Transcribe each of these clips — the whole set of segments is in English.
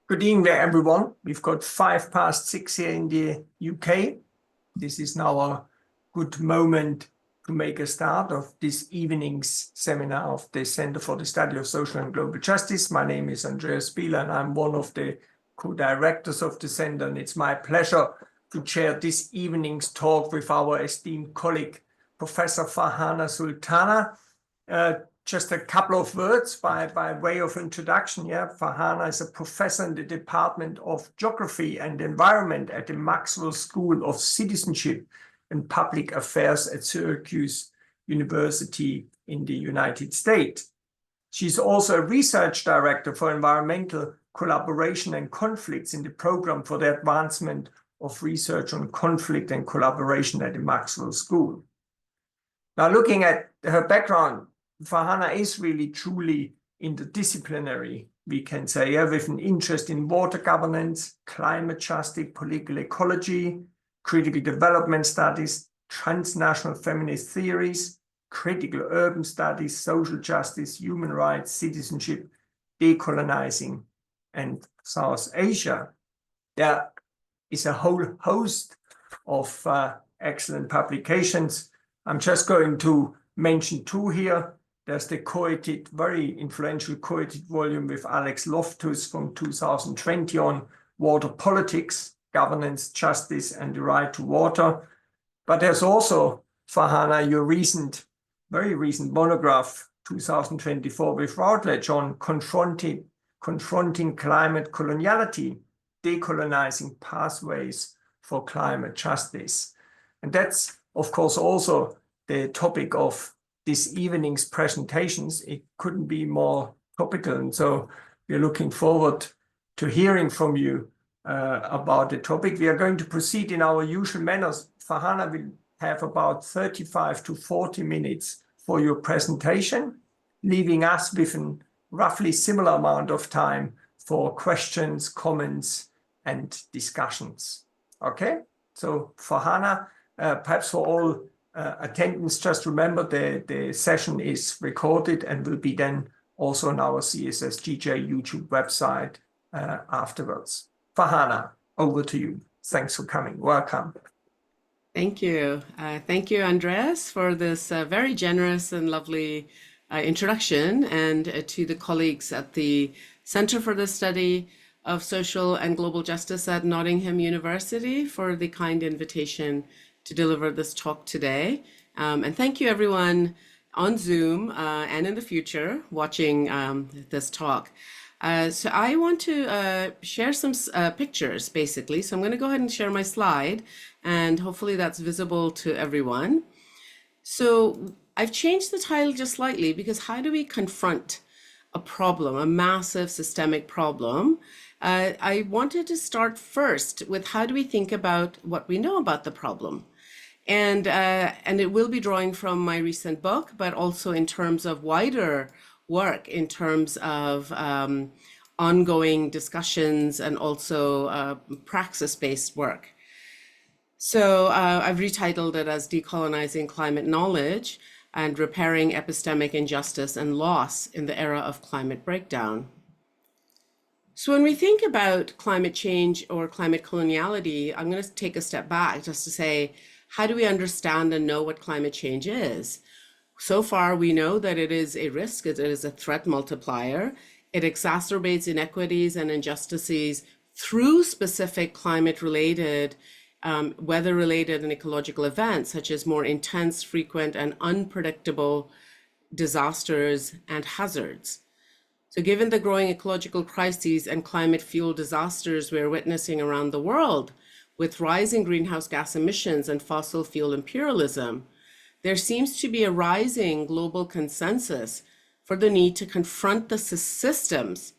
Good evening, everyone. We've got 6:05 here in the UK. This is now a good moment to make a start of this evening's seminar of the Center for the Study of Social and Global Justice. My name is Andreas Bieler, and I'm one of the co-directors of the center, and it's my pleasure to chair this evening's talk with our esteemed colleague, Professor Farhana Sultana. Just a couple of words by way of introduction. Farhana is a professor in the Department of Geography and Environment at the Maxwell School of Citizenship and Public Affairs at Syracuse University in the United States. She's also a research director for environmental collaboration and conflicts in the program for the advancement of research on conflict and collaboration at the Maxwell School. Now, looking at her background, Farhana is really truly interdisciplinary, we can say, with an interest in water governance, climate justice, political ecology, critical development studies, transnational feminist theories, critical urban studies, social justice, human rights, citizenship, decolonizing, and South Asia. There is a whole host of excellent publications. I'm just going to mention two here. There's the very influential co-edited volume with Alex Loftus from 2020 on water politics, governance, justice, and the right to water. But there's also, Farhana, your very recent monograph, 2024 with Routledge on confronting climate coloniality, decolonizing pathways for climate justice. And that's, of course, also the topic of this evening's presentations. It couldn't be more topical. And so we're looking forward to hearing from you about the topic. We are going to proceed in our usual manners. Farhana will have about 35 to 40 minutes for your presentation, leaving us with a roughly similar amount of time for questions, comments, and discussions. Okay, so Farhana, perhaps for all attendants, just remember the session is recorded and will be then also on our CSSGJ YouTube website afterwards. Farhana, over to you. Thanks for coming. Welcome. Thank you. Thank you, Andreas, for this very generous and lovely introduction, and to the colleagues at the Center for the Study of Social and Global Justice at Nottingham University for the kind invitation to deliver this talk today. And thank you everyone on Zoom and in the future watching this talk. So I want to share some pictures basically. So I'm going to go ahead and share my slide, and hopefully that's visible to everyone. So I've changed the title just slightly because how do we confront a problem, a massive systemic problem? I wanted to start first with how do we think about what we know about the problem? And it will be drawing from my recent book, but also in terms of wider work, in terms of ongoing discussions and also praxis-based work. So I've retitled it as Decolonizing Climate Knowledge and Repairing Epistemic Injustice and Loss in the Era of Climate Breakdown. So when we think about climate change or climate coloniality, I'm going to take a step back just to say, how do we understand and know what climate change is? So far, we know that it is a risk, it is a threat multiplier. It exacerbates inequities and injustices through specific climate-related, weather-related and ecological events, such as more intense, frequent, and unpredictable disasters and hazards. So given the growing ecological crises and climate-fueled disasters we're witnessing around the world, with rising greenhouse gas emissions and fossil fuel imperialism, there seems to be a rising global consensus for the need to confront the systems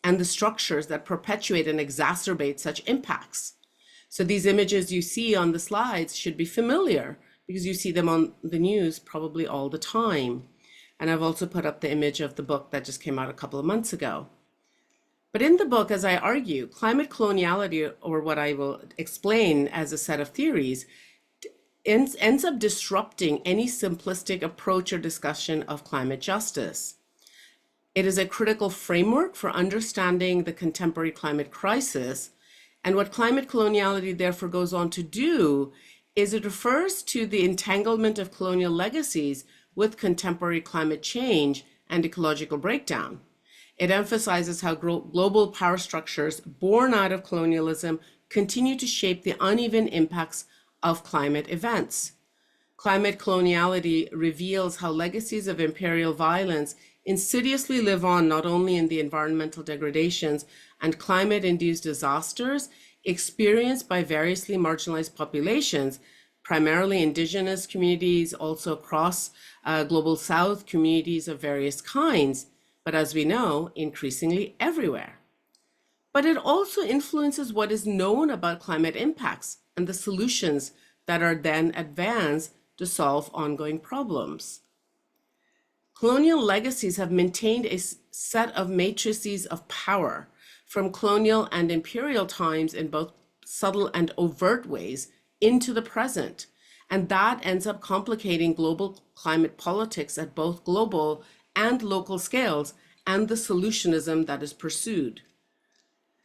and the structures that perpetuate and exacerbate such impacts. So these images you see on the slides should be familiar because you see them on the news probably all the time. And I've also put up the image of the book that just came out a couple of months ago. But in the book, as I argue, climate coloniality, or what I will explain as a set of theories, ends up disrupting any simplistic approach or discussion of climate justice. It is a critical framework for understanding the contemporary climate crisis. And what climate coloniality therefore goes on to do is it refers to the entanglement of colonial legacies with contemporary climate change and ecological breakdown. It emphasizes how global power structures born out of colonialism continue to shape the uneven impacts of climate events. Climate coloniality reveals how legacies of imperial violence insidiously live on not only in the environmental degradations and climate-induced disasters experienced by variously marginalized populations, primarily indigenous communities, also across global South communities of various kinds, but as we know, increasingly everywhere. But it also influences what is known about climate impacts and the solutions that are then advanced to solve ongoing problems. Colonial legacies have maintained a set of matrices of power from colonial and imperial times in both subtle and overt ways into the present, and that ends up complicating global climate politics at both global and local scales and the solutionism that is pursued.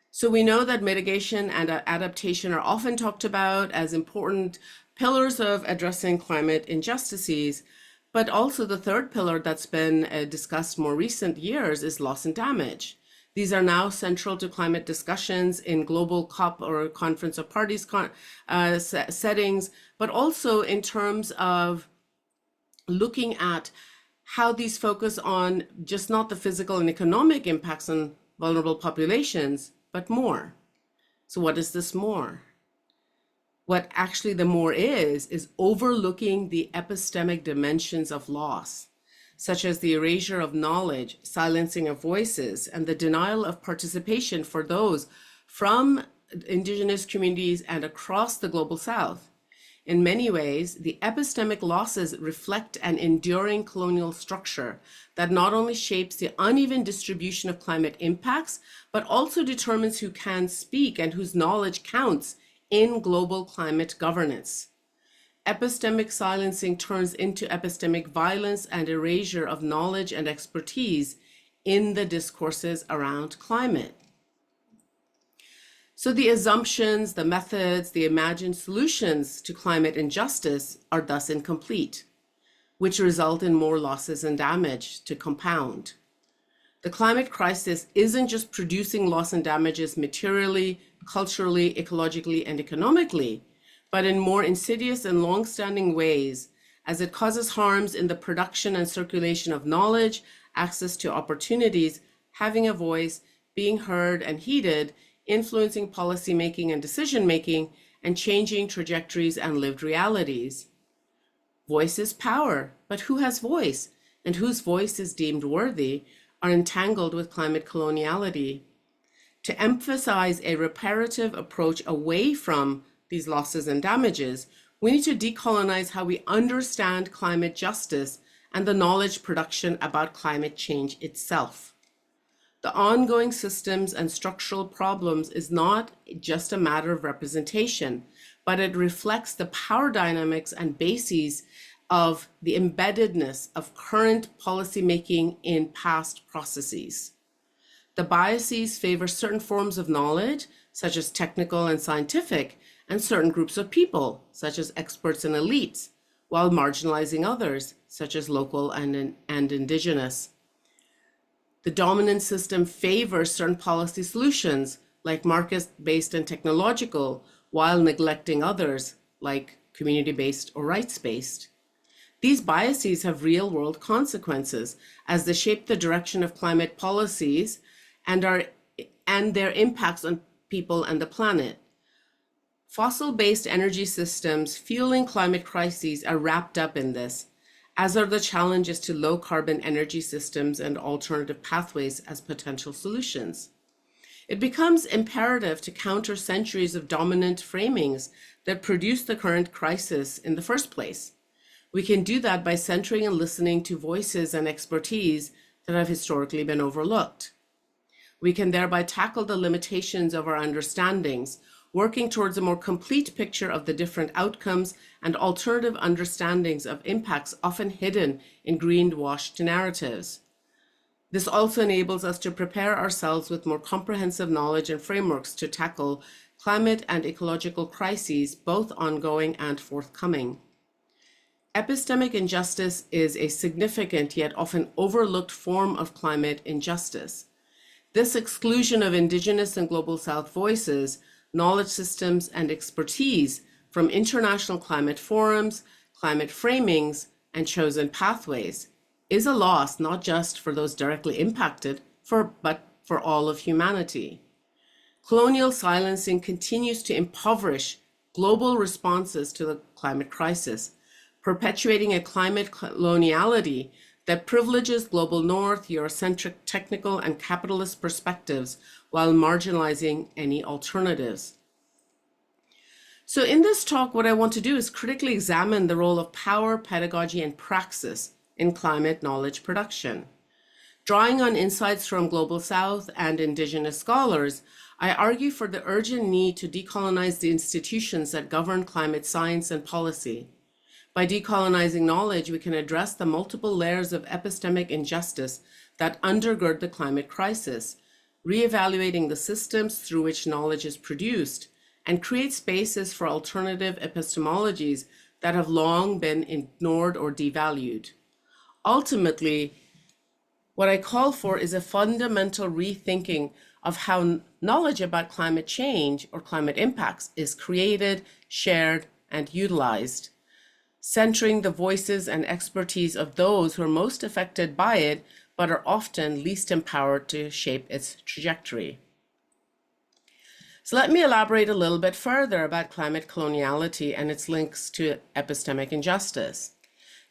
So we know that mitigation and adaptation are often talked about as important pillars of addressing climate injustices, but also the third pillar that's been discussed more recent years is loss and damage. These are now central to climate discussions in global COP or Conference of Parties settings, but also in terms of looking at how these focus on just not the physical and economic impacts on vulnerable populations, but more. So what is this more? What actually the more is overlooking the epistemic dimensions of loss, such as the erasure of knowledge, silencing of voices, and the denial of participation for those from indigenous communities and across the global South. In many ways, the epistemic losses reflect an enduring colonial structure that not only shapes the uneven distribution of climate impacts, but also determines who can speak and whose knowledge counts in global climate governance. Epistemic silencing turns into epistemic violence and erasure of knowledge and expertise in the discourses around climate. So the assumptions, the methods, the imagined solutions to climate injustice are thus incomplete, which result in more losses and damage to compound. The climate crisis isn't just producing loss and damages materially, culturally, ecologically, and economically, but in more insidious and long-standing ways, as it causes harms in the production and circulation of knowledge, access to opportunities, having a voice, being heard and heeded, influencing policymaking and decision-making, and changing trajectories and lived realities. Voice is power, but who has voice, and whose voice is deemed worthy, are entangled with climate coloniality. To emphasize a reparative approach away from these losses and damages, we need to decolonize how we understand climate justice and the knowledge production about climate change itself. The ongoing systems and structural problems is not just a matter of representation, but it reflects the power dynamics and bases of the embeddedness of current policymaking in past processes. The biases favor certain forms of knowledge, such as technical and scientific, and certain groups of people, such as experts and elites, while marginalizing others, such as local and indigenous. The dominant system favors certain policy solutions, like market-based and technological, while neglecting others, like community-based or rights-based. These biases have real-world consequences as they shape the direction of climate policies and their impacts on people and the planet. Fossil-based energy systems fueling climate crises are wrapped up in this, as are the challenges to low-carbon energy systems and alternative pathways as potential solutions. It becomes imperative to counter centuries of dominant framings that produce the current crisis in the first place. We can do that by centering and listening to voices and expertise that have historically been overlooked. We can thereby tackle the limitations of our understandings, working towards a more complete picture of the different outcomes and alternative understandings of impacts often hidden in greenwashed narratives. This also enables us to prepare ourselves with more comprehensive knowledge and frameworks to tackle climate and ecological crises, both ongoing and forthcoming. Epistemic injustice is a significant yet often overlooked form of climate injustice. This exclusion of Indigenous and Global South voices, knowledge systems, and expertise from international climate forums, climate framings, and chosen pathways is a loss not just for those directly impacted, but for all of humanity. Colonial silencing continues to impoverish global responses to the climate crisis, perpetuating a climate coloniality that privileges global north, Eurocentric technical and capitalist perspectives while marginalizing any alternatives. So in this talk, what I want to do is critically examine the role of power, pedagogy, and praxis in climate knowledge production. Drawing on insights from Global South and Indigenous scholars, I argue for the urgent need to decolonize the institutions that govern climate science and policy. By decolonizing knowledge, we can address the multiple layers of epistemic injustice that undergird the climate crisis, reevaluating the systems through which knowledge is produced, and create spaces for alternative epistemologies that have long been ignored or devalued. Ultimately, what I call for is a fundamental rethinking of how knowledge about climate change or climate impacts is created, shared, and utilized, centering the voices and expertise of those who are most affected by it, but are often least empowered to shape its trajectory. So let me elaborate a little bit further about climate coloniality and its links to epistemic injustice.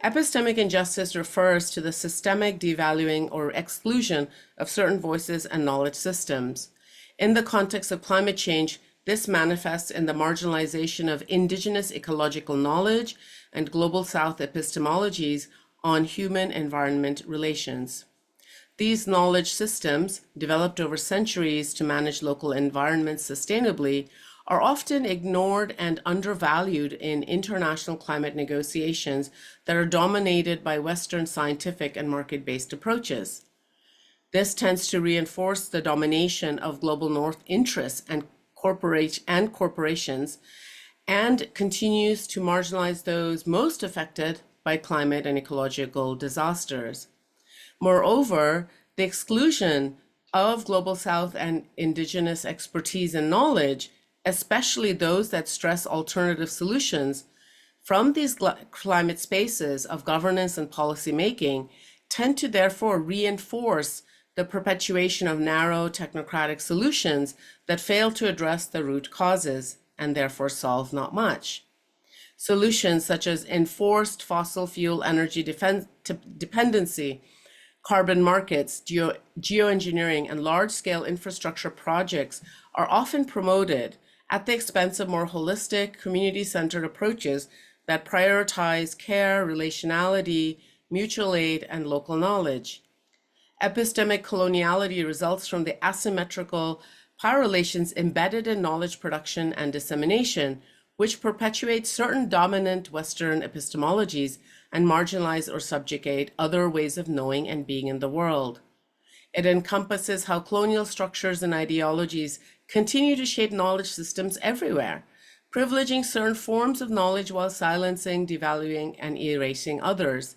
Epistemic injustice refers to the systemic devaluing or exclusion of certain voices and knowledge systems. In the context of climate change, this manifests in the marginalization of Indigenous ecological knowledge and Global South epistemologies on human-environment relations. These knowledge systems, developed over centuries to manage local environments sustainably, are often ignored and undervalued in international climate negotiations that are dominated by Western scientific and market-based approaches. This tends to reinforce the domination of global North interests and corporations, and continues to marginalize those most affected by climate and ecological disasters. Moreover, the exclusion of Global South and Indigenous expertise and knowledge, especially those that stress alternative solutions, from these climate spaces of governance and policymaking, tend to therefore reinforce the perpetuation of narrow technocratic solutions that fail to address the root causes and therefore solve not much. Solutions such as enforced fossil fuel energy dependency, carbon markets, geoengineering, and large-scale infrastructure projects are often promoted at the expense of more holistic, community-centered approaches that prioritize care, relationality, mutual aid, and local knowledge. Epistemic coloniality results from the asymmetrical power relations embedded in knowledge production and dissemination, which perpetuate certain dominant Western epistemologies and marginalize or subjugate other ways of knowing and being in the world. It encompasses how colonial structures and ideologies continue to shape knowledge systems everywhere, privileging certain forms of knowledge while silencing, devaluing, and erasing others.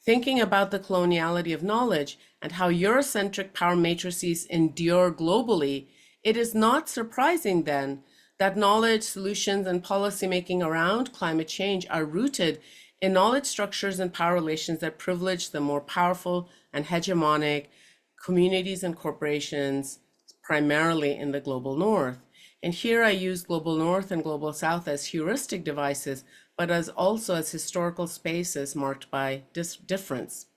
Thinking about the coloniality of knowledge and how Eurocentric power matrices endure globally, it is not surprising then that knowledge, solutions, and policymaking around climate change are rooted in knowledge structures and power relations that privilege the more powerful and hegemonic communities and corporations, primarily in the global north. And here I use global north and global south as heuristic devices, but also as historical spaces marked by difference.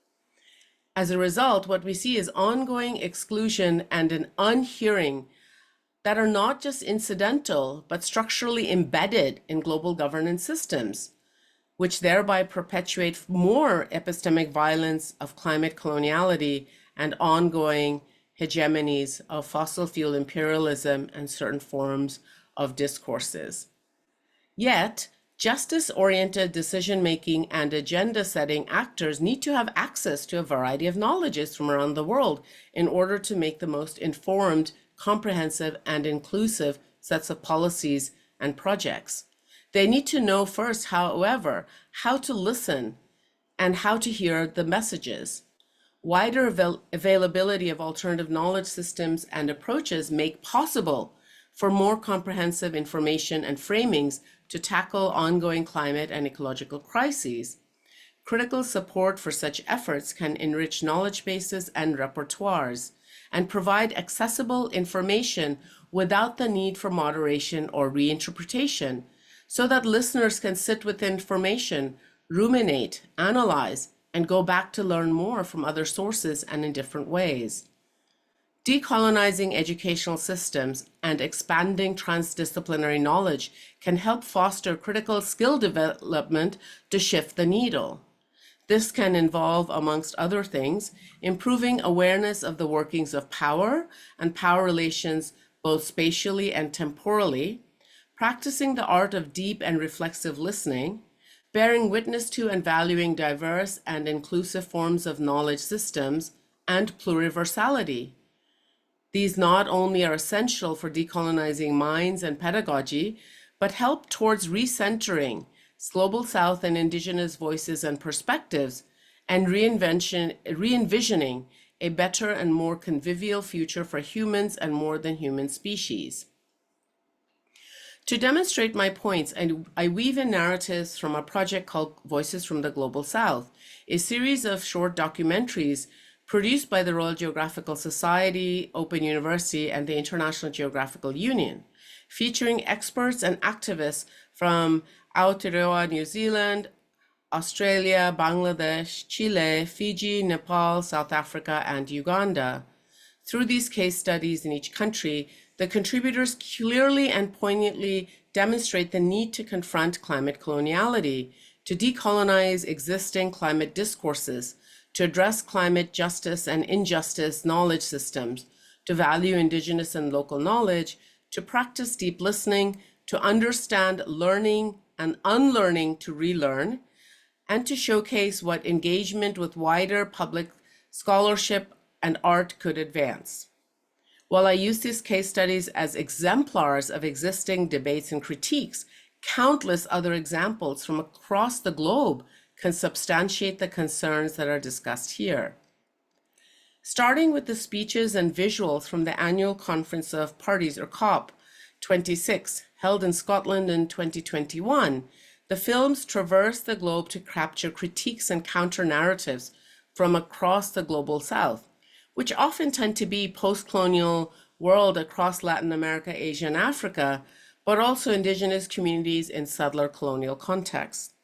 As a result, what we see is ongoing exclusion and an unhearing that are not just incidental, but structurally embedded in global governance systems, which thereby perpetuate more epistemic violence of climate coloniality and ongoing hegemonies of fossil fuel imperialism and certain forms of discourses. Yet, Justice-oriented decision-making and agenda-setting actors need to have access to a variety of knowledges from around the world in order to make the most informed, comprehensive, and inclusive sets of policies and projects. They need to know first, however, how to listen and how to hear the messages. Wider availability of alternative knowledge systems and approaches make possible for more comprehensive information and framings to tackle ongoing climate and ecological crises. Critical support for such efforts can enrich knowledge bases and repertoires and provide accessible information without the need for moderation or reinterpretation, so that listeners can sit with information, ruminate, analyze, and go back to learn more from other sources and in different ways. Decolonizing educational systems and expanding transdisciplinary knowledge can help foster critical skill development to shift the needle. This can involve, amongst other things, improving awareness of the workings of power and power relations both spatially and temporally, practicing the art of deep and reflexive listening, bearing witness to and valuing diverse and inclusive forms of knowledge systems, and pluriversality. These not only are essential for decolonizing minds and pedagogy, but help towards recentering Global South and Indigenous voices and perspectives, and re-envisioning a better and more convivial future for humans and more than human species. To demonstrate my points, I weave in narratives from a project called Voices from the Global South, a series of short documentaries produced by the Royal Geographical Society, Open University, and the International Geographical Union, featuring experts and activists from Aotearoa, New Zealand, Australia, Bangladesh, Chile, Fiji, Nepal, South Africa, and Uganda. Through these case studies in each country, the contributors clearly and poignantly demonstrate the need to confront climate coloniality, to decolonize existing climate discourses, to address climate justice and injustice knowledge systems, to value Indigenous and local knowledge, to practice deep listening, to understand learning and unlearning to relearn, and to showcase what engagement with wider public scholarship and art could advance. While I use these case studies as exemplars of existing debates and critiques, countless other examples from across the globe can substantiate the concerns that are discussed here. Starting with the speeches and visuals from the annual Conference of Parties, or COP26, held in Scotland in 2021, the films traverse the globe to capture critiques and counter-narratives from across the Global South, which often tend to be post-colonial world across Latin America, Asia, and Africa, but also Indigenous communities in settler colonial contexts.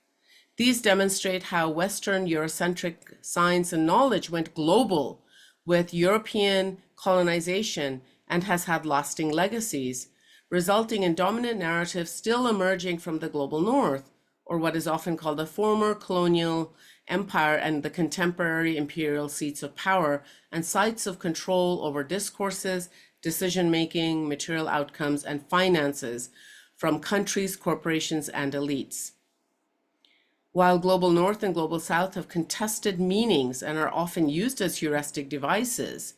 These demonstrate how Western Eurocentric science and knowledge went global with European colonization and has had lasting legacies, resulting in dominant narratives still emerging from the global north, or what is often called the former colonial empire and the contemporary imperial seats of power and sites of control over discourses, decision-making, material outcomes, and finances from countries, corporations, and elites. While Global North and Global South have contested meanings and are often used as heuristic devices,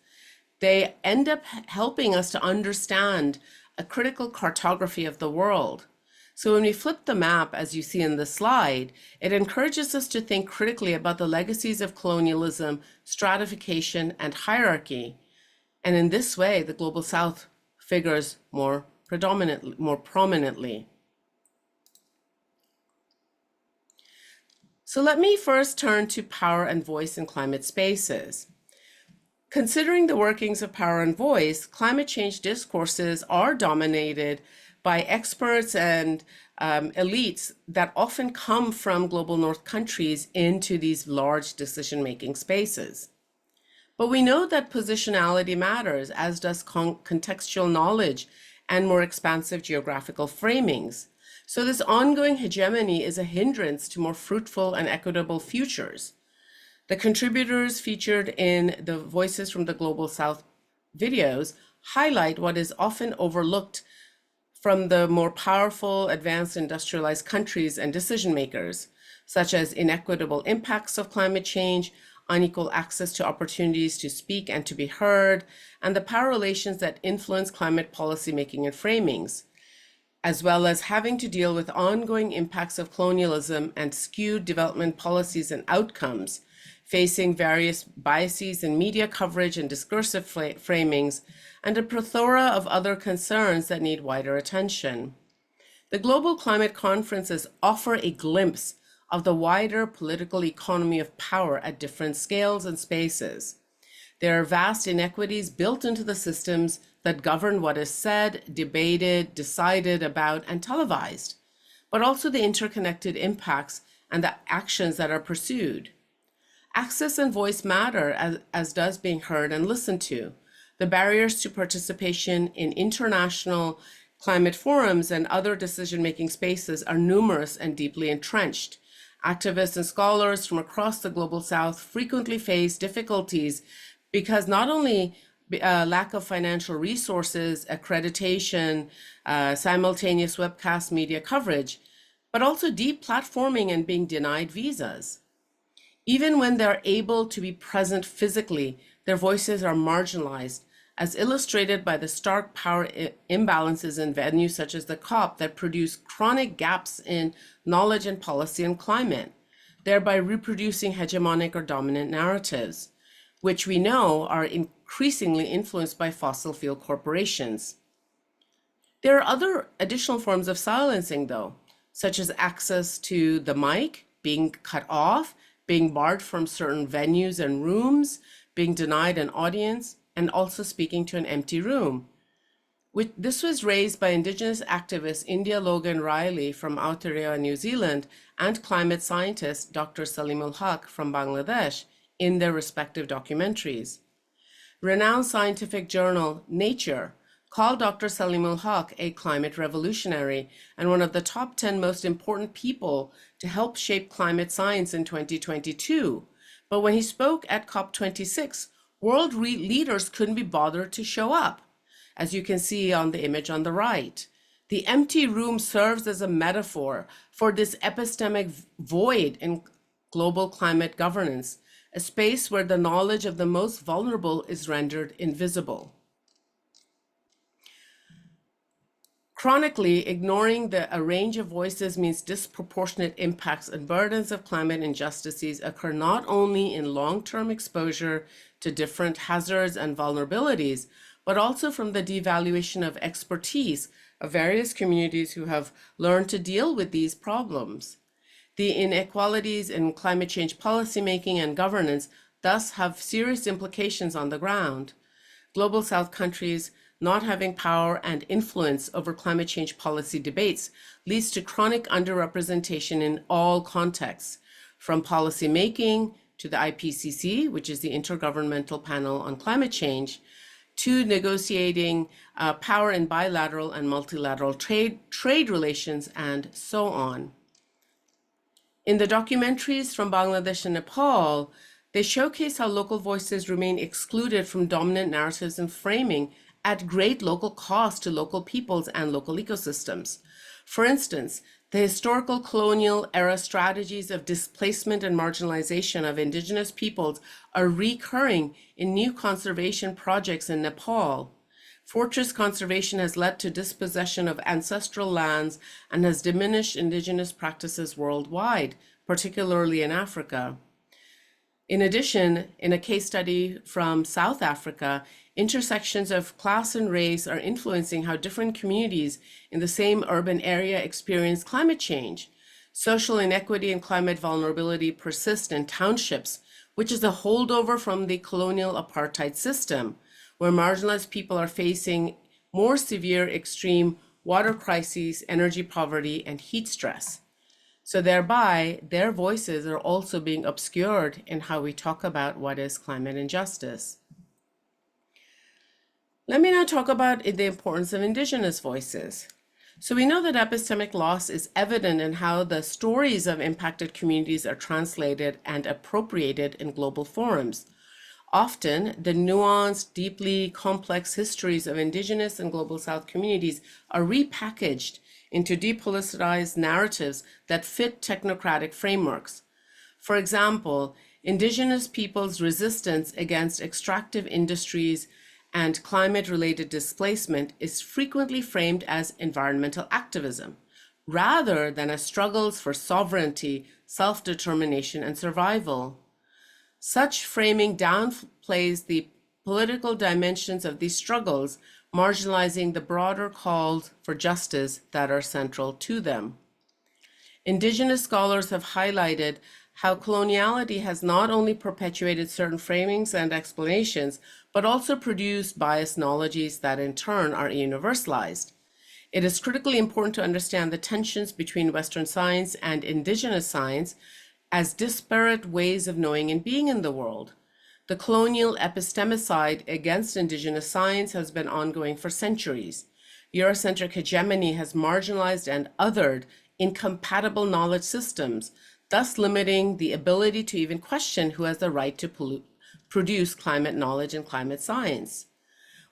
they end up helping us to understand a critical cartography of the world. So when we flip the map, as you see in the slide, it encourages us to think critically about the legacies of colonialism, stratification, and hierarchy. And in this way, the Global South figures more prominently. So let me first turn to power and voice in climate spaces. Considering the workings of power and voice, climate change discourses are dominated by experts and elites that often come from Global North countries into these large decision-making spaces. But we know that positionality matters, as does contextual knowledge and more expansive geographical framings. So this ongoing hegemony is a hindrance to more fruitful and equitable futures. The contributors featured in the Voices from the Global South videos highlight what is often overlooked from the more powerful, advanced industrialized countries and decision makers, such as inequitable impacts of climate change, unequal access to opportunities to speak and to be heard, and the power relations that influence climate policy making and framings, as well as having to deal with ongoing impacts of colonialism and skewed development policies and outcomes, facing various biases in media coverage and discursive framings, and a plethora of other concerns that need wider attention. The global climate conferences offer a glimpse of the wider political economy of power at different scales and spaces. There are vast inequities built into the systems that govern what is said, debated, decided about, and televised, but also the interconnected impacts and the actions that are pursued. Access and voice matter, as does being heard and listened to. The barriers to participation in international climate forums and other decision-making spaces are numerous and deeply entrenched. Activists and scholars from across the global South frequently face difficulties because not only lack of financial resources, accreditation, simultaneous webcast media coverage, but also deep platforming and being denied visas. Even when they're able to be present physically, their voices are marginalized, as illustrated by the stark power imbalances in venues such as the COP that produce chronic gaps in knowledge and policy and climate, thereby reproducing hegemonic or dominant narratives, which we know are increasingly influenced by fossil fuel corporations. There are other additional forms of silencing, though, such as access to the mic, being cut off, being barred from certain venues and rooms, being denied an audience, and also speaking to an empty room. This was raised by Indigenous activist India Logan Riley from Aotearoa, New Zealand, and climate scientist Dr. Salimul Haq from Bangladesh in their respective documentaries. Renowned scientific journal Nature called Dr. Salimul Haq a climate revolutionary and one of the top 10 most important people to help shape climate science in 2022. But when he spoke at COP26, world leaders couldn't be bothered to show up, as you can see on the image on the right. The empty room serves as a metaphor for this epistemic void in global climate governance, a space where the knowledge of the most vulnerable is rendered invisible. Chronically, ignoring a range of voices means disproportionate impacts and burdens of climate injustices occur not only in long-term exposure to different hazards and vulnerabilities, but also from the devaluation of expertise of various communities who have learned to deal with these problems. The inequalities in climate change policymaking and governance thus have serious implications on the ground. Global South countries not having power and influence over climate change policy debates leads to chronic underrepresentation in all contexts, from policy making to the IPCC, which is the Intergovernmental Panel on Climate Change, to negotiating power in bilateral and multilateral trade relations, and so on. In the documentaries from Bangladesh and Nepal, they showcase how local voices remain excluded from dominant narratives and framing at great local cost to local peoples and local ecosystems. For instance, the historical colonial era strategies of displacement and marginalization of indigenous peoples are recurring in new conservation projects in Nepal. Fortress conservation has led to dispossession of ancestral lands and has diminished indigenous practices worldwide, particularly in Africa. In addition, in a case study from South Africa, intersections of class and race are influencing how different communities in the same urban area experience climate change. Social inequity and climate vulnerability persist in townships, which is a holdover from the colonial apartheid system, where marginalized people are facing more severe extreme water crises, energy poverty, and heat stress. So thereby, their voices are also being obscured in how we talk about what is climate injustice. Let me now talk about the importance of Indigenous voices. So we know that epistemic loss is evident in how the stories of impacted communities are translated and appropriated in global forums. Often, the nuanced, deeply complex histories of Indigenous and Global South communities are repackaged into depoliticized narratives that fit technocratic frameworks. For example, Indigenous peoples' resistance against extractive industries and climate-related displacement is frequently framed as environmental activism, rather than as struggles for sovereignty, self-determination, and survival. Such framing downplays the political dimensions of these struggles, marginalizing the broader calls for justice that are central to them. Indigenous scholars have highlighted how coloniality has not only perpetuated certain framings and explanations, but also produced biased knowledges that in turn are universalized. It is critically important to understand the tensions between Western science and Indigenous science as disparate ways of knowing and being in the world. The colonial epistemicide against Indigenous science has been ongoing for centuries. Eurocentric hegemony has marginalized and othered incompatible knowledge systems, thus limiting the ability to even question who has the right to produce climate knowledge and climate science.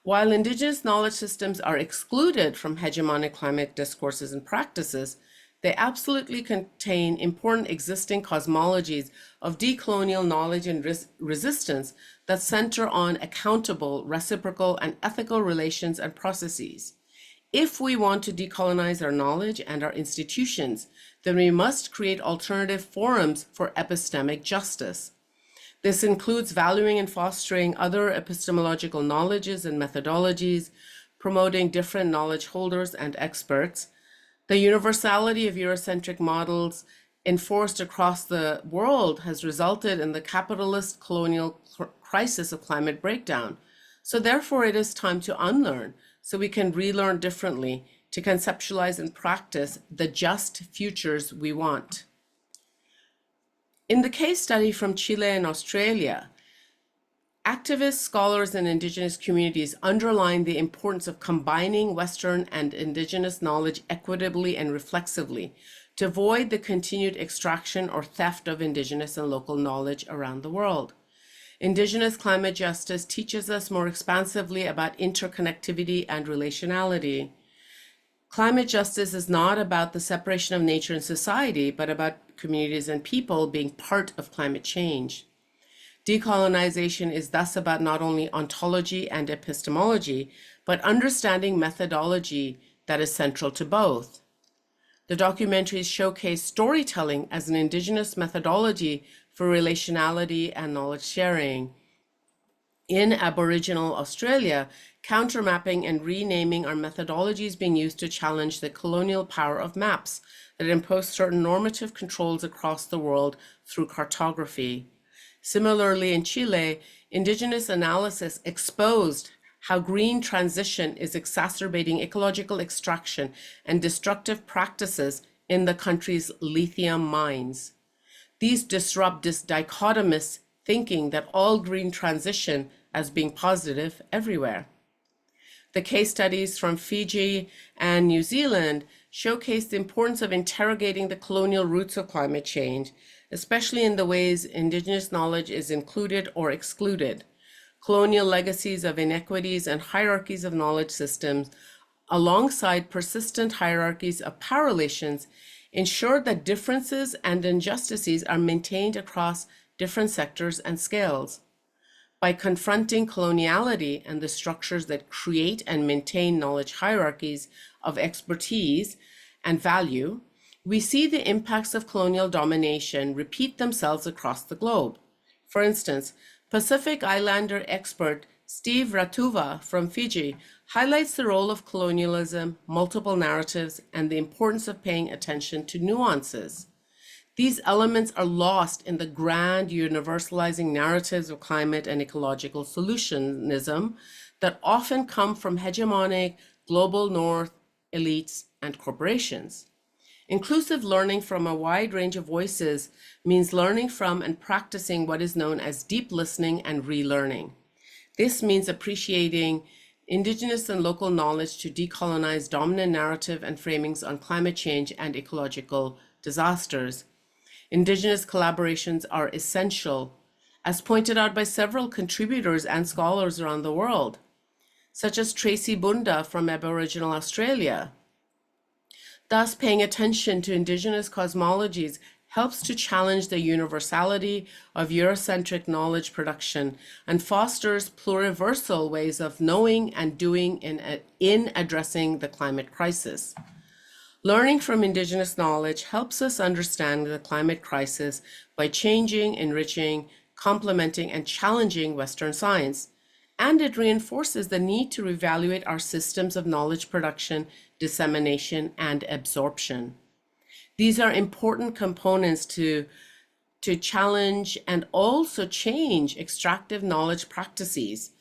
While Indigenous knowledge systems are excluded from hegemonic climate discourses and practices, they absolutely contain important existing cosmologies of decolonial knowledge and resistance that center on accountable, reciprocal, and ethical relations and processes. If we want to decolonize our knowledge and our institutions, then we must create alternative forums for epistemic justice. This includes valuing and fostering other epistemological knowledges and methodologies, promoting different knowledge holders and experts. The universality of Eurocentric models enforced across the world has resulted in the capitalist colonial crisis of climate breakdown. So therefore, it is time to unlearn so we can relearn differently to conceptualize and practice the just futures we want. In the case study from Chile and Australia, activists, scholars, and Indigenous communities underline the importance of combining Western and Indigenous knowledge equitably and reflexively to avoid the continued extraction or theft of Indigenous and local knowledge around the world. Indigenous climate justice teaches us more expansively about interconnectivity and relationality. Climate justice is not about the separation of nature and society, but about communities and people being part of climate change. Decolonization is thus about not only ontology and epistemology, but understanding methodology that is central to both. The documentaries showcase storytelling as an Indigenous methodology for relationality and knowledge sharing. In Aboriginal Australia, countermapping and renaming are methodologies being used to challenge the colonial power of maps that impose certain normative controls across the world through cartography. Similarly, in Chile, Indigenous analysis exposed how green transition is exacerbating ecological extraction and destructive practices in the country's lithium mines. These disrupt this dichotomous thinking that all green transition as being positive everywhere. The case studies from Fiji and New Zealand showcase the importance of interrogating the colonial roots of climate change, especially in the ways Indigenous knowledge is included or excluded. Colonial legacies of inequities and hierarchies of knowledge systems, alongside persistent hierarchies of power relations, ensure that differences and injustices are maintained across different sectors and scales. By confronting coloniality and the structures that create and maintain knowledge hierarchies of expertise and value, we see the impacts of colonial domination repeat themselves across the globe. For instance, Pacific Islander expert Steve Ratuva from Fiji highlights the role of colonialism, multiple narratives, and the importance of paying attention to nuances. These elements are lost in the grand universalizing narratives of climate and ecological solutionism that often come from hegemonic global north elites and corporations. Inclusive learning from a wide range of voices means learning from and practicing what is known as deep listening and relearning. This means appreciating Indigenous and local knowledge to decolonize dominant narrative and framings on climate change and ecological disasters. Indigenous collaborations are essential as pointed out by several contributors and scholars around the world, such as Tracy Bunda from Aboriginal Australia. Thus, paying attention to Indigenous cosmologies helps to challenge the universality of Eurocentric knowledge production and fosters pluriversal ways of knowing and doing in addressing the climate crisis. Learning from Indigenous knowledge helps us understand the climate crisis by changing, enriching, complementing, and challenging Western science, and it reinforces the need to reevaluate our systems of knowledge production, dissemination, and absorption. These are important components to challenge and also change extractive knowledge practices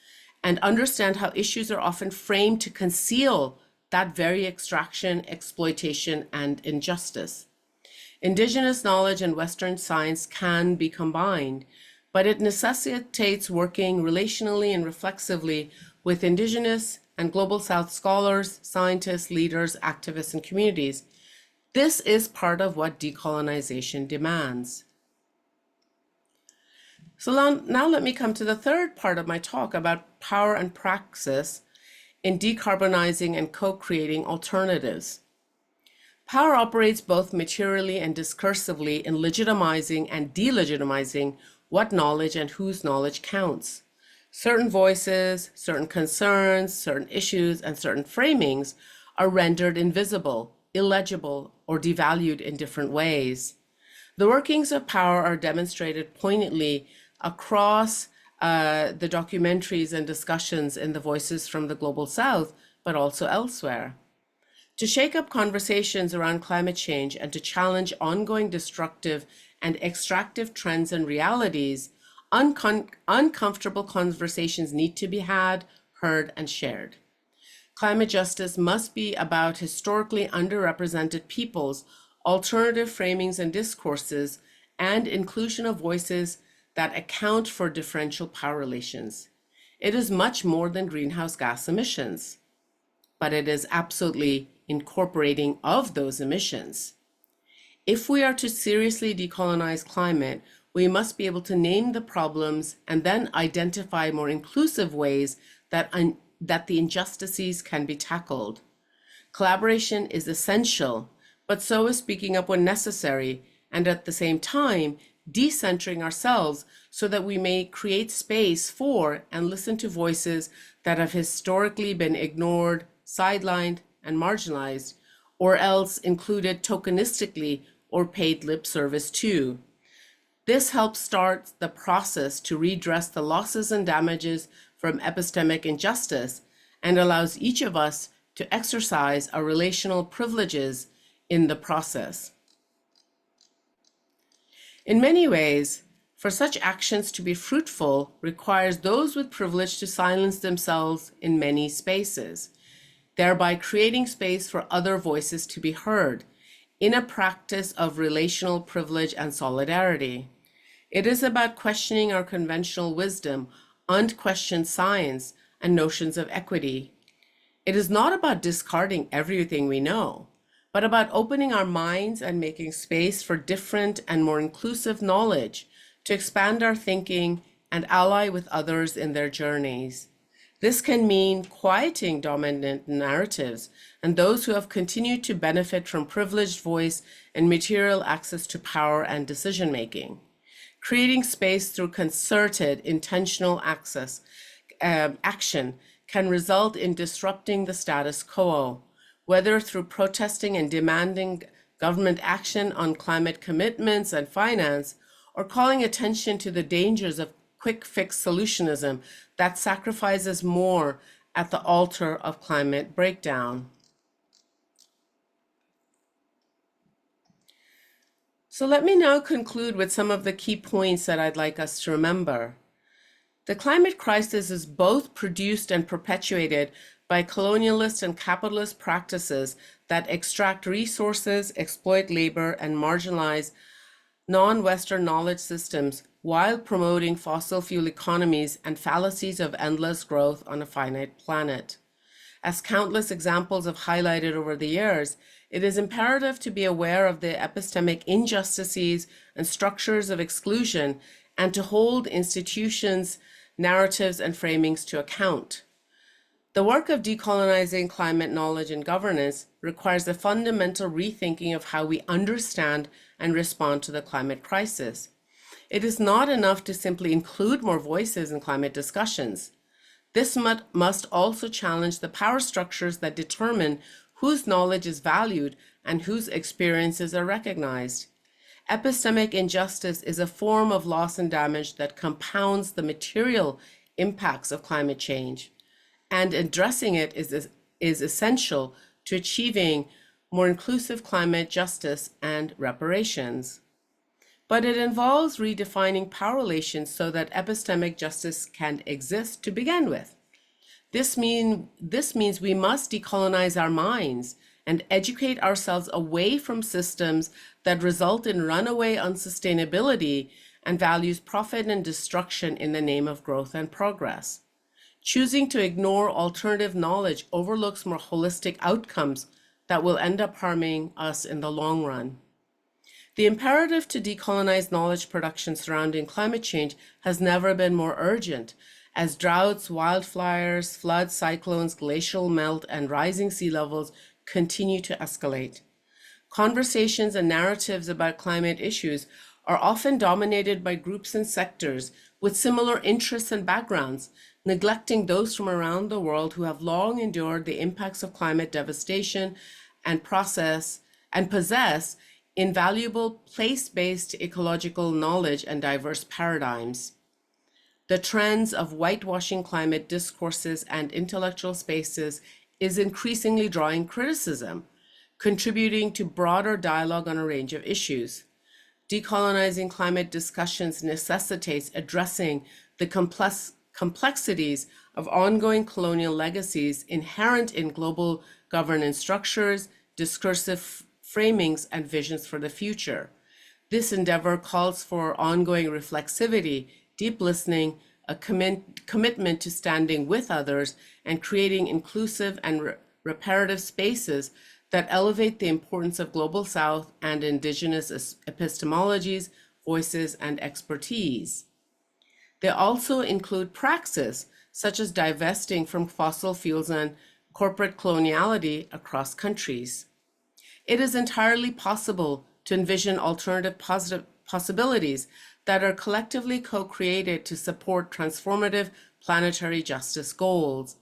and understand how issues are often framed to conceal that very extraction, exploitation, and injustice. Indigenous knowledge and Western science can be combined, but it necessitates working relationally and reflexively with Indigenous and Global South scholars, scientists, leaders, activists, and communities. This is part of what decolonization demands. So now let me come to the third part of my talk about power and praxis in decarbonizing and co-creating alternatives. Power operates both materially and discursively in legitimizing and delegitimizing what knowledge and whose knowledge counts. Certain voices, certain concerns, certain issues, and certain framings are rendered invisible, illegible, or devalued in different ways. The workings of power are demonstrated poignantly across the documentaries and discussions in the Voices from the Global South, but also elsewhere. To shake up conversations around climate change and to challenge ongoing destructive and extractive trends and realities, uncomfortable conversations need to be had, heard, and shared. Climate justice must be about historically underrepresented peoples, alternative framings and discourses, and inclusion of voices that account for differential power relations. It is much more than greenhouse gas emissions, but it is absolutely incorporating of those emissions. If we are to seriously decolonize climate, we must be able to name the problems and then identify more inclusive ways that the injustices can be tackled. Collaboration is essential, but so is speaking up when necessary, and at the same time, decentering ourselves so that we may create space for and listen to voices that have historically been ignored, sidelined, and marginalized, or else included tokenistically or paid lip service to. This helps start the process to redress the losses and damages from epistemic injustice and allows each of us to exercise our relational privileges in the process. In many ways, for such actions to be fruitful requires those with privilege to silence themselves in many spaces, thereby creating space for other voices to be heard in a practice of relational privilege and solidarity. It is about questioning our conventional wisdom, unquestioned science, and notions of equity. It is not about discarding everything we know, but about opening our minds and making space for different and more inclusive knowledge to expand our thinking and ally with others in their journeys. This can mean quieting dominant narratives and those who have continued to benefit from privileged voice and material access to power and decision-making. Creating space through concerted, intentional action can result in disrupting the status quo, whether through protesting and demanding government action on climate commitments and finance, or calling attention to the dangers of quick fix solutionism that sacrifices more at the altar of climate breakdown. So let me now conclude with some of the key points that I'd like us to remember. The climate crisis is both produced and perpetuated by colonialist and capitalist practices that extract resources, exploit labor, and marginalize non-Western knowledge systems while promoting fossil fuel economies and fallacies of endless growth on a finite planet. As countless examples have highlighted over the years, it is imperative to be aware of the epistemic injustices and structures of exclusion and to hold institutions, narratives, and framings to account. The work of decolonizing climate knowledge and governance requires a fundamental rethinking of how we understand and respond to the climate crisis. It is not enough to simply include more voices in climate discussions. This must also challenge the power structures that determine whose knowledge is valued and whose experiences are recognized. Epistemic injustice is a form of loss and damage that compounds the material impacts of climate change, and addressing it is essential to achieving more inclusive climate justice and reparations. But it involves redefining power relations so that epistemic justice can exist to begin with. This means we must decolonize our minds and educate ourselves away from systems that result in runaway unsustainability and values profit and destruction in the name of growth and progress. Choosing to ignore alternative knowledge overlooks more holistic outcomes that will end up harming us in the long run. The imperative to decolonize knowledge production surrounding climate change has never been more urgent, as droughts, wildfires, floods, cyclones, glacial melt, and rising sea levels continue to escalate. Conversations and narratives about climate issues are often dominated by groups and sectors with similar interests and backgrounds, neglecting those from around the world who have long endured the impacts of climate devastation and possess invaluable place-based ecological knowledge and diverse paradigms. The trends of whitewashing climate discourses and intellectual spaces is increasingly drawing criticism, contributing to broader dialogue on a range of issues. Decolonizing climate discussions necessitates addressing the complexities of ongoing colonial legacies inherent in global governance structures, discursive framings, and visions for the future. This endeavor calls for ongoing reflexivity, deep listening, a commitment to standing with others, and creating inclusive and reparative spaces that elevate the importance of Global South and indigenous epistemologies, voices, and expertise. They also include praxis, such as divesting from fossil fuels and corporate coloniality across countries. It is entirely possible to envision alternative possibilities that are collectively co-created to support transformative planetary justice goals.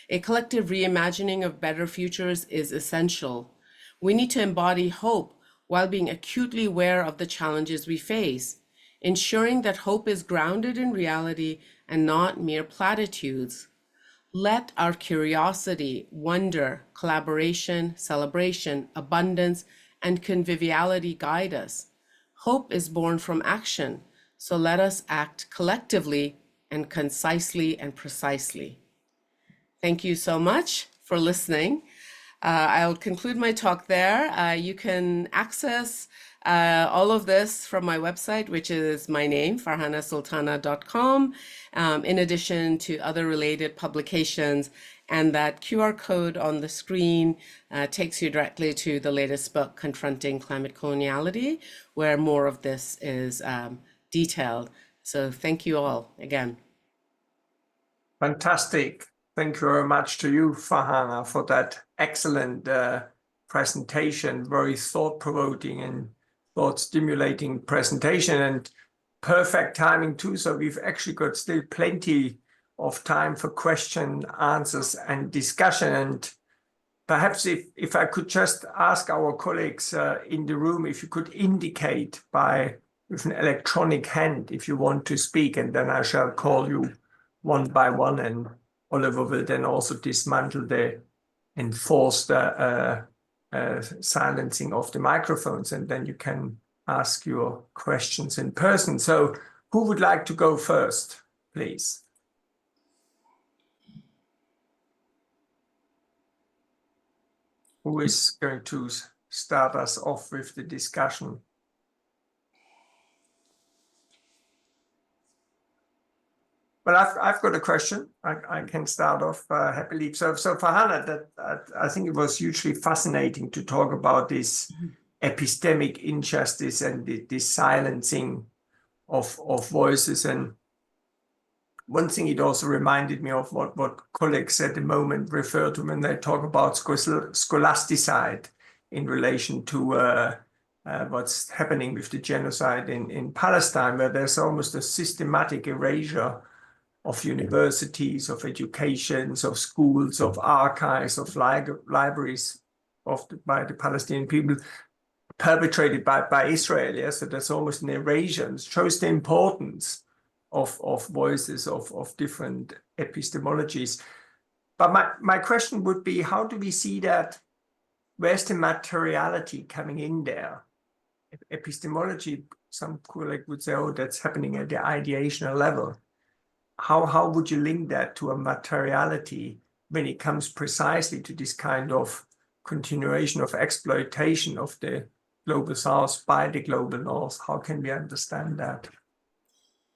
A collective reimagining of better futures is essential. We need to embody hope while being acutely aware of the challenges we face, ensuring that hope is grounded in reality and not mere platitudes. Let our curiosity, wonder, collaboration, celebration, abundance, and conviviality guide us. Hope is born from action, so let us act collectively and concisely and precisely. Thank you so much for listening. I'll conclude my talk there. You can access all of this from my website, which is my name, farhanasultana.com, in addition to other related publications. And that QR code on the screen takes you directly to the latest book, Confronting Climate Coloniality, where more of this is detailed. So thank you all again. Fantastic. Thank you very much to you, Farhana, for that excellent presentation, very thought-provoking and thought-stimulating presentation, and perfect timing too. So we've actually got still plenty of time for question, answers, and discussion. And perhaps if I could just ask our colleagues in the room, if you could indicate with an electronic hand if you want to speak, and then I shall call you one by one, and Oliver will then also dismantle the enforced silencing of the microphones, and then you can ask your questions in person. So who would like to go first, please? Who is going to start us off with the discussion? Well, I've got a question. I can start off happily. So Farhana, I think it was hugely fascinating to talk about this epistemic injustice and this silencing of voices. And one thing it also reminded me of what colleagues at the moment refer to when they talk about scholasticide in relation to what's happening with the genocide in Palestine, where there's almost a systematic erasure of universities, of educations, of schools, of archives, of libraries by the Palestinian people, perpetrated by Israel. Yes, so there's almost an erasure. It shows the importance of voices of different epistemologies. But my question would be, how do we see that? Where's the materiality coming in there? Epistemology, some colleague would say, oh, that's happening at the ideational level. How would you link that to a materiality when it comes precisely to this kind of continuation of exploitation of the global south by the global north? How can we understand that?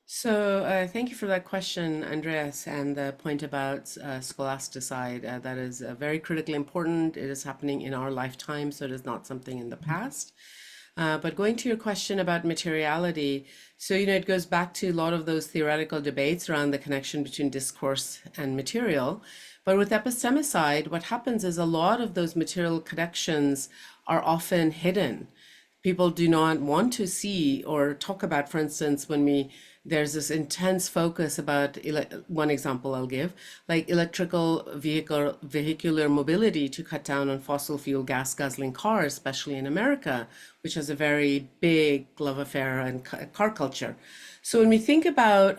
So thank you for that question, Andreas, and the point about scholasticide. That is very critically important. It is happening in our lifetime, so it is not something in the past. But going to your question about materiality, so, it goes back to a lot of those theoretical debates around the connection between discourse and material. But with epistemicide, what happens is a lot of those material connections are often hidden. People do not want to see or talk about, for instance, there's this intense focus about, one example I'll give, like electrical vehicular mobility to cut down on fossil fuel gas guzzling cars, especially in America, which has a very big love affair and car culture. So when we think about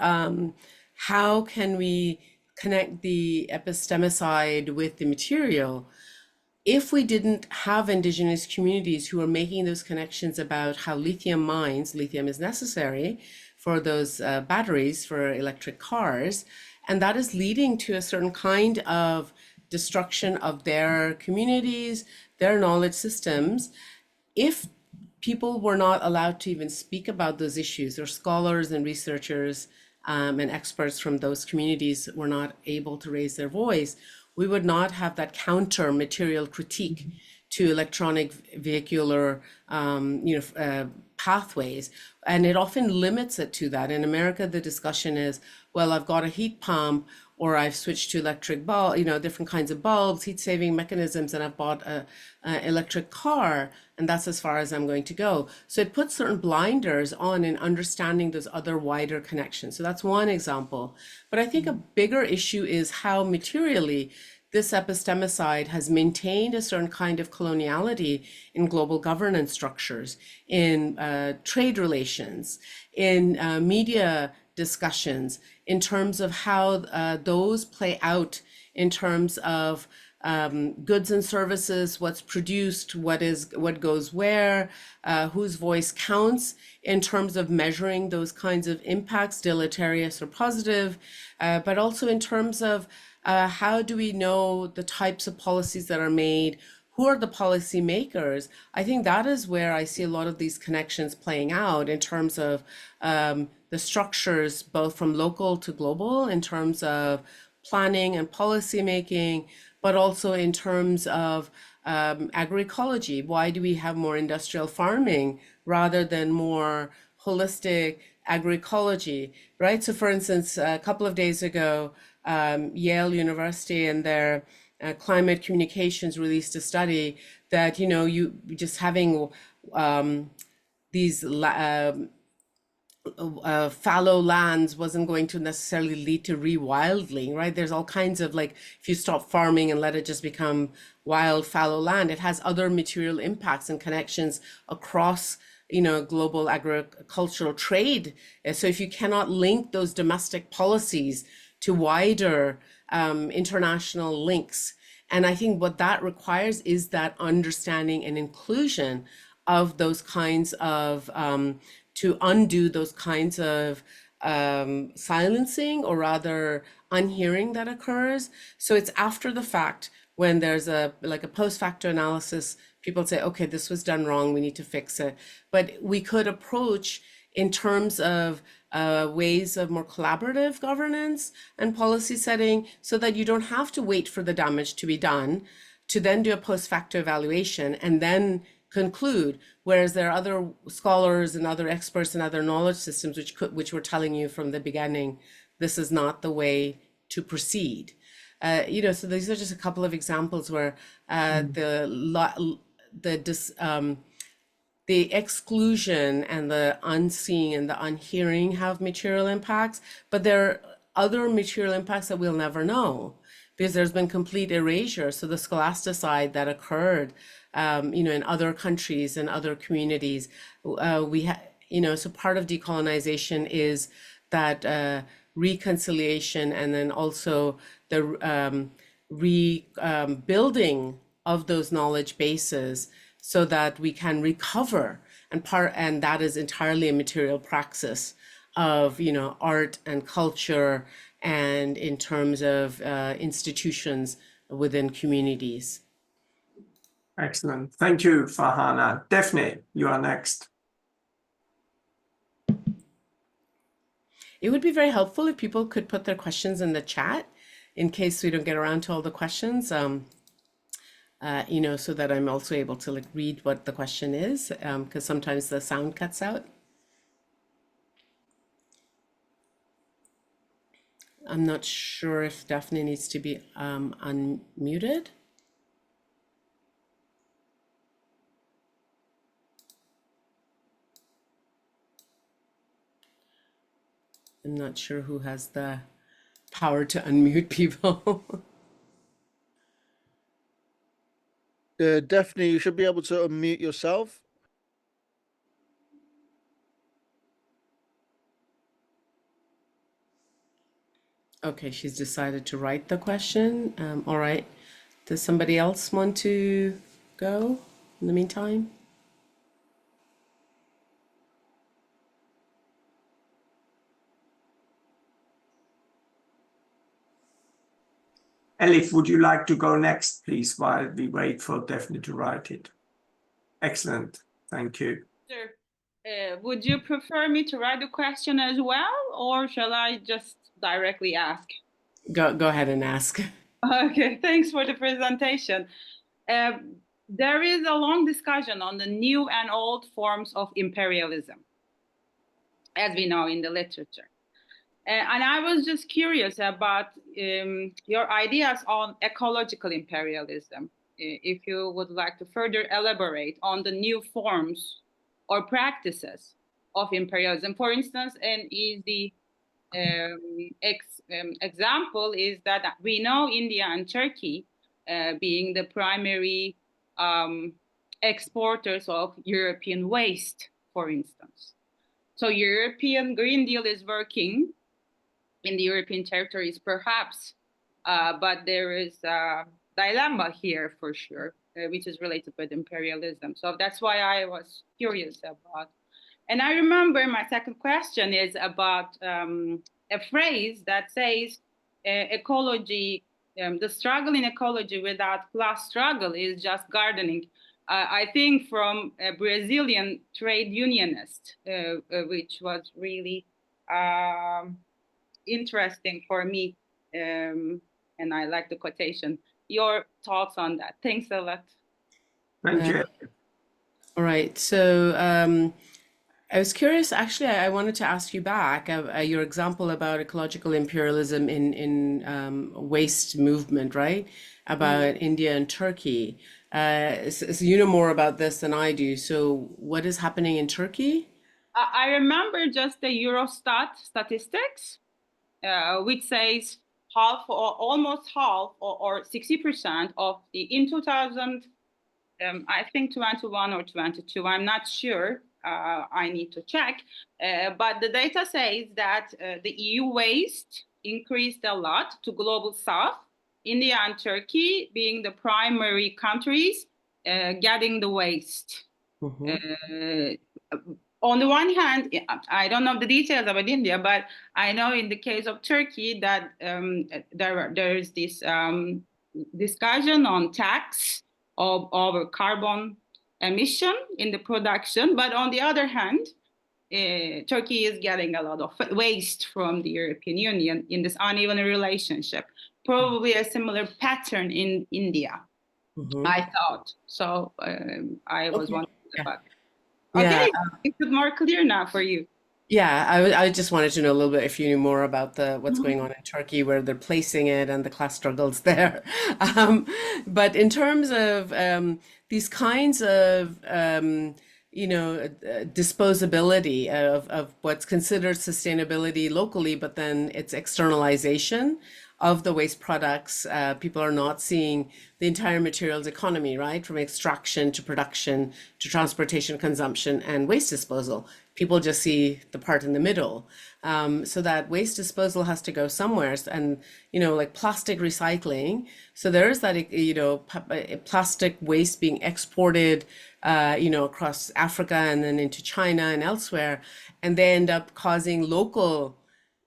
how can we connect the epistemicide with the material, if we didn't have indigenous communities who are making those connections about how lithium is necessary for those batteries for electric cars, and that is leading to a certain kind of destruction of their communities, their knowledge systems. If people were not allowed to even speak about those issues, or scholars and researchers and experts from those communities were not able to raise their voice, we would not have that counter material critique to electronic vehicular pathways. And it often limits it to that. In America, the discussion is, well, I've got a heat pump, or I've switched to electric bulb, different kinds of bulbs, heat saving mechanisms, and I've bought a electric car, and that's as far as I'm going to go. So it puts certain blinders on in understanding those other wider connections. So that's one example. But I think a bigger issue is how materially this epistemicide has maintained a certain kind of coloniality in global governance structures, in trade relations, in media discussions, in terms of how those play out in terms of goods and services, what's produced, what goes where, whose voice counts in terms of measuring those kinds of impacts, deleterious or positive, but also in terms of how do we know the types of policies that are made, who are the policy makers. I think that is where I see a lot of these connections playing out in terms of the structures, both from local to global, in terms of planning and policy making, but also in terms of agroecology. Why do we have more industrial farming rather than more holistic agroecology, right? So for instance, a couple of days ago, Yale University and their climate communications released a study that, you just having these fallow lands wasn't going to necessarily lead to rewilding, right? There's all kinds of, like, if you stop farming and let it just become wild fallow land, it has other material impacts and connections across global agricultural trade. So if you cannot link those domestic policies to wider international links, and I think what that requires is that understanding and inclusion of those kinds of to undo those kinds of silencing, or rather unhearing, that occurs. So it's after the fact, when there's a post facto analysis, people say, okay, this was done wrong, we need to fix it. But we could approach in terms of ways of more collaborative governance and policy setting, so that you don't have to wait for the damage to be done to then do a post facto evaluation and then conclude, whereas there are other scholars and other experts and other knowledge systems which were telling you from the beginning, this is not the way to proceed. So these are just a couple of examples where the exclusion and the unseeing and the unhearing have material impacts, but there are other material impacts that we'll never know because there's been complete erasure. So the scholasticide that occurred, in other countries and other communities, so part of decolonization is that reconciliation and then also the rebuilding of those knowledge bases so that we can recover, and that is entirely a material praxis of art and culture and in terms of institutions within communities. Excellent. Thank you, Farhana. Daphne, you are next. It would be very helpful if people could put their questions in the chat in case we don't get around to all the questions. So that I'm also able to read what the question is, because sometimes the sound cuts out. I'm not sure if Daphne needs to be unmuted. I'm not sure who has the power to unmute people. Daphne, you should be able to unmute yourself. Okay, she's decided to write the question. All right. Does somebody else want to go in the meantime? Elif, would you like to go next, please, while we wait for Daphne to write it? Excellent. Thank you. Sure. Would you prefer me to write the question as well, or shall I just directly ask? Go ahead and ask. Okay, thanks for the presentation. There is a long discussion on the new and old forms of imperialism, as we know in the literature. And I was just curious about your ideas on ecological imperialism. If you would like to further elaborate on the new forms or practices of imperialism. For instance, an easy example is that we know India and Turkey being the primary exporters of European waste, for instance. So European Green Deal is working in the European territories, perhaps, but there is a dilemma here for sure, which is related with imperialism. So that's why I was curious about. And I remember my second question is about a phrase that says ecology, the struggle in ecology without class struggle is just gardening. I think from a Brazilian trade unionist, which was really interesting for me, and I like the quotation. Your thoughts on that? Thanks a lot. Thank you. All right. So I was curious, actually, I wanted to ask you back your example about ecological imperialism in waste movement, right? About India and Turkey. So you know more about this than I do. So what is happening in Turkey? I remember just the Eurostat statistics, which says half or almost half or 60% of the in 2000, I think 21 or 22, I'm not sure. I need to check. But the data says that the EU waste increased a lot to global south, India and Turkey being the primary countries getting the waste. On the one hand, I don't know the details about India, but I know in the case of Turkey that there is this discussion on tax over carbon emission in the production. But on the other hand, Turkey is getting a lot of waste from the European Union in this uneven relationship. Probably a similar pattern in India. Mhm. I thought. So I was Okay. wondering Yeah. about it. Yeah. Okay, it's more clear now for you. Yeah, I just wanted to know a little bit if you knew more about the what's going on in Turkey, where they're placing it, and the class struggles there. Um, but in terms of these kinds of disposability of what's considered sustainability locally, but then its externalization of the waste products, people are not seeing the entire materials economy, right? From extraction to production to transportation, consumption, and waste disposal. People just see the part in the middle. So that waste disposal has to go somewhere. And, like plastic recycling. So there's that, plastic waste being exported, across Africa and then into China and elsewhere. And they end up causing local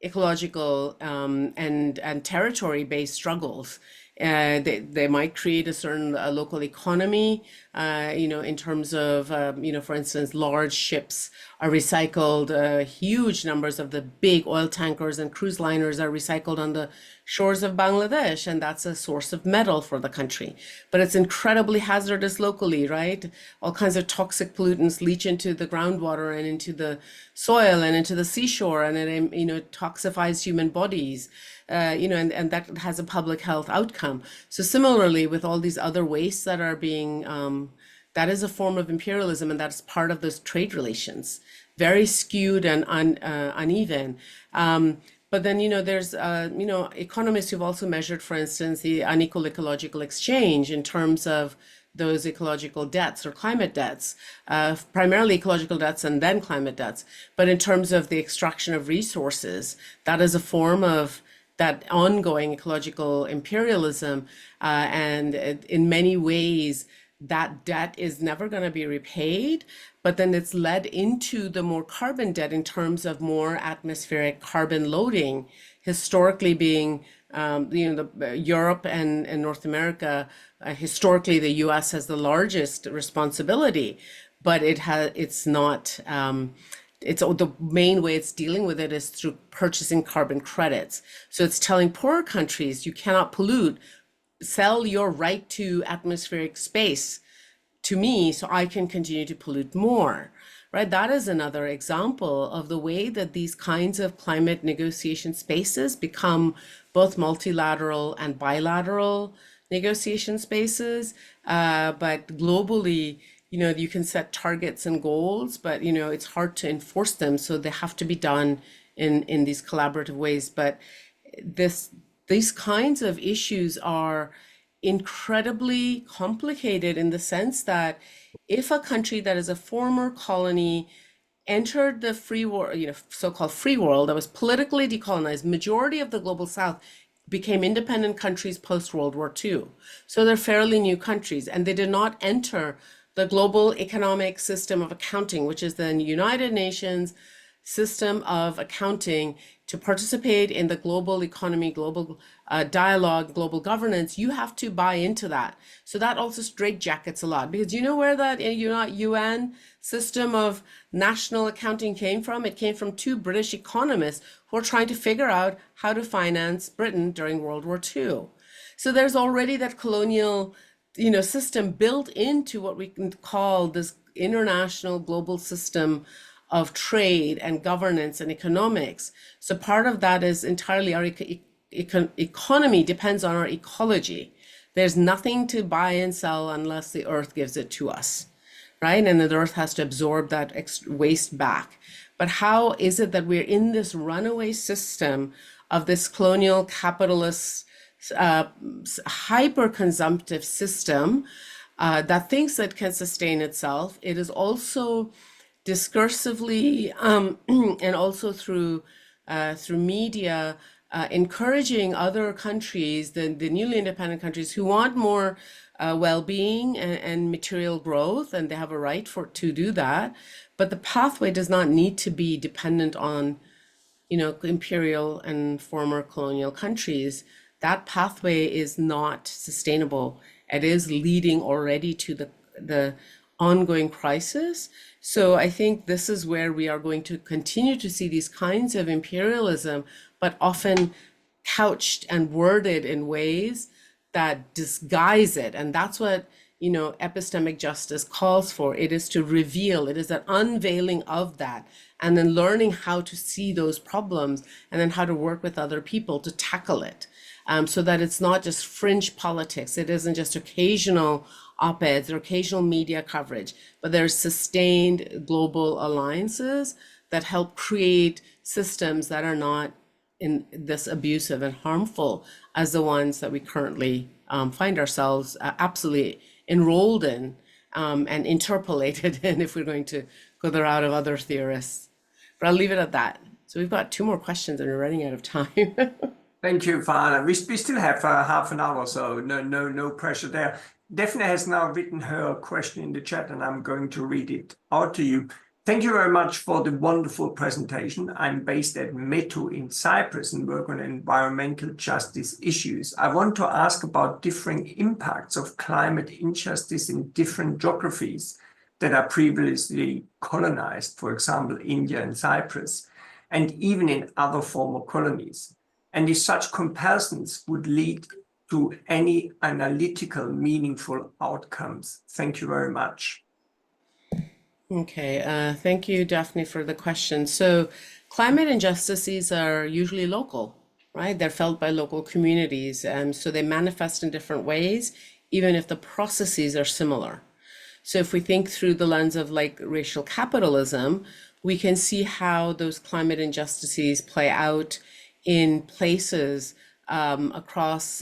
ecological and territory-based struggles. They might create a certain local economy, in terms of, for instance, large ships are recycled, huge numbers of the big oil tankers and cruise liners are recycled on the shores of Bangladesh, and that's a source of metal for the country. But it's incredibly hazardous locally, right? All kinds of toxic pollutants leach into the groundwater and into the soil and into the seashore, and it, toxifies human bodies, and that has a public health outcome. So similarly, with all these other wastes that are being, that is a form of imperialism, and that's part of those trade relations, very skewed and uneven. But then, there's, economists who've also measured, for instance, the unequal ecological exchange in terms of those ecological debts or climate debts, primarily ecological debts and then climate debts. But in terms of the extraction of resources, that is a form of that ongoing ecological imperialism. And in many ways, that debt is never going to be repaid, but then it's led into the more carbon debt in terms of more atmospheric carbon loading, historically being, Europe and North America, historically the US has the largest responsibility, but it's not, it's the main way it's dealing with it is through purchasing carbon credits. So it's telling poorer countries, you cannot pollute, sell your right to atmospheric space to me so I can continue to pollute more, right? That is another example of the way that these kinds of climate negotiation spaces become both multilateral and bilateral negotiation spaces. But globally, you can set targets and goals, but, it's hard to enforce them. So they have to be done in these collaborative ways. But these kinds of issues are incredibly complicated in the sense that if a country that is a former colony entered the free world, so-called free world that was politically decolonized, majority of the global South became independent countries post World War II. So they're fairly new countries, and they did not enter the global economic system of accounting, which is the United Nations system of accounting, to participate in the global economy, global dialogue, global governance. You have to buy into that. So that also straitjackets a lot, because you know where that UN system of national accounting came from? It came from two British economists who are trying to figure out how to finance Britain during World War II. So there's already that colonial, system built into what we can call this international global system of trade and governance and economics. So part of that is entirely our economy depends on our ecology. There's nothing to buy and sell unless the earth gives it to us, right? And the earth has to absorb that waste back. But how is it that we're in this runaway system of this colonial capitalist hyper-consumptive system that thinks it can sustain itself? It is also discursively and also through media, encouraging other countries, the newly independent countries who want more well-being and material growth, and they have a right to do that. But the pathway does not need to be dependent on, imperial and former colonial countries. That pathway is not sustainable. It is leading already to the ongoing crisis. So I think this is where we are going to continue to see these kinds of imperialism, but often couched and worded in ways that disguise it. And that's what, you know, epistemic justice calls for. It is to reveal, it is an unveiling of that, and then learning how to see those problems and then how to work with other people to tackle it. So that it's not just fringe politics. It isn't just occasional op-eds or occasional media coverage, but there's sustained global alliances that help create systems that are not in this abusive and harmful as the ones that we currently find ourselves absolutely enrolled in and interpolated in, if we're going to go the route of other theorists. But I'll leave it at that. So we've got 2 more questions and we're running out of time. Thank you, Farhana. We still have half an hour, so no pressure there. Daphne has now written her question in the chat, and I'm going to read it out to you. Thank you very much for the wonderful presentation. I'm based at METU in Cyprus and work on environmental justice issues. I want to ask about differing impacts of climate injustice in different geographies that are previously colonized, for example, India and Cyprus, and even in other former colonies. And if such comparisons would lead to any analytical, meaningful outcomes. Thank you very much. Okay, thank you, Daphne, for the question. So climate injustices are usually local, right? They're felt by local communities, and so they manifest in different ways, even if the processes are similar. So if we think through the lens of like racial capitalism, we can see how those climate injustices play out in places across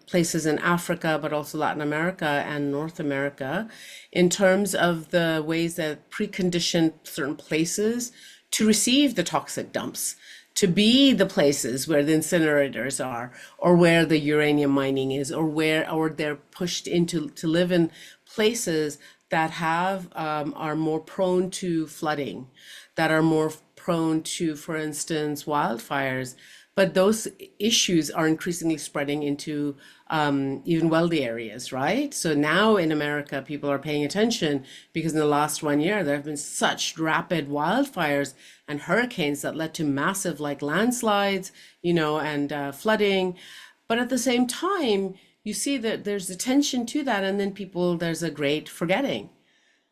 places in Africa, but also Latin America and North America, in terms of the ways that precondition certain places to receive the toxic dumps, to be the places where the incinerators are, or where the uranium mining is, or they're pushed into to live in places that have are more prone to flooding, that are more prone to, for instance, wildfires. But those issues are increasingly spreading into even wealthy areas, right? So now in America, people are paying attention because in the last 1 year, there have been such rapid wildfires and hurricanes that led to massive like landslides, you know, and flooding. But at the same time, you see that there's attention to that, and then there's a great forgetting.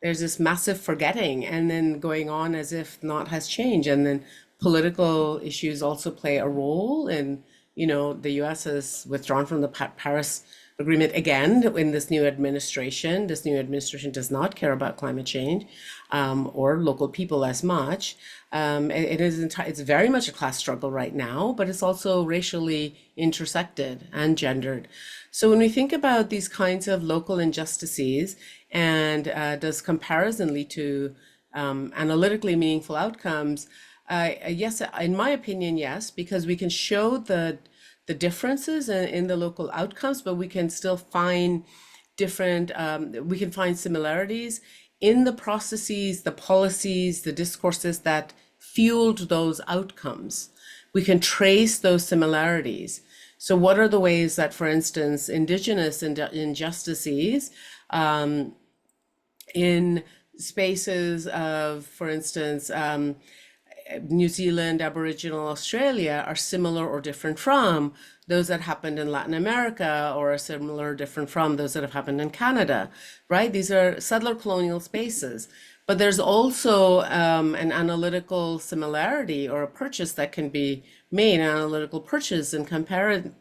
There's this massive forgetting and then going on as if naught has changed. And then political issues also play a role in, you know, the US has withdrawn from the Paris Agreement again in this new administration. This new administration does not care about climate change or local people as much. It's very much a class struggle right now, but it's also racially intersected and gendered. So when we think about these kinds of local injustices, and does comparison lead to analytically meaningful outcomes? Yes, in my opinion, yes, because we can show the differences in the local outcomes, but we can still find different, we can find similarities in the processes, the policies, the discourses that fueled those outcomes. We can trace those similarities. So what are the ways that, for instance, indigenous injustices in spaces of, for instance, New Zealand, Aboriginal Australia are similar or different from those that happened in Latin America, or are similar or different from those that have happened in Canada, right? These are settler colonial spaces. But there's also an analytical similarity or a purchase that can be made, an analytical purchase in comparing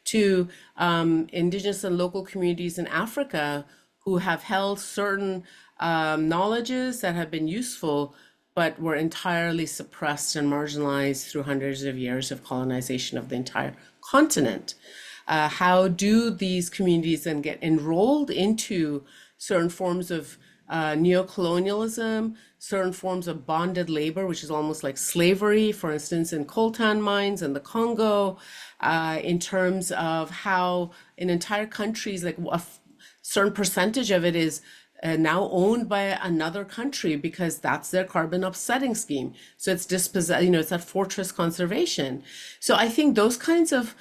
to indigenous and local communities in Africa who have held certain knowledges that have been useful, but were entirely suppressed and marginalized through hundreds of years of colonization of the entire continent. How do these communities then get enrolled into certain forms of neocolonialism, certain forms of bonded labor, which is almost like slavery, for instance, in coltan mines in the Congo, in terms of how in entire countries, like a certain percentage of it is now owned by another country because that's their carbon offsetting scheme. So it's dispossessed, you know, it's that fortress conservation. So I think those kinds of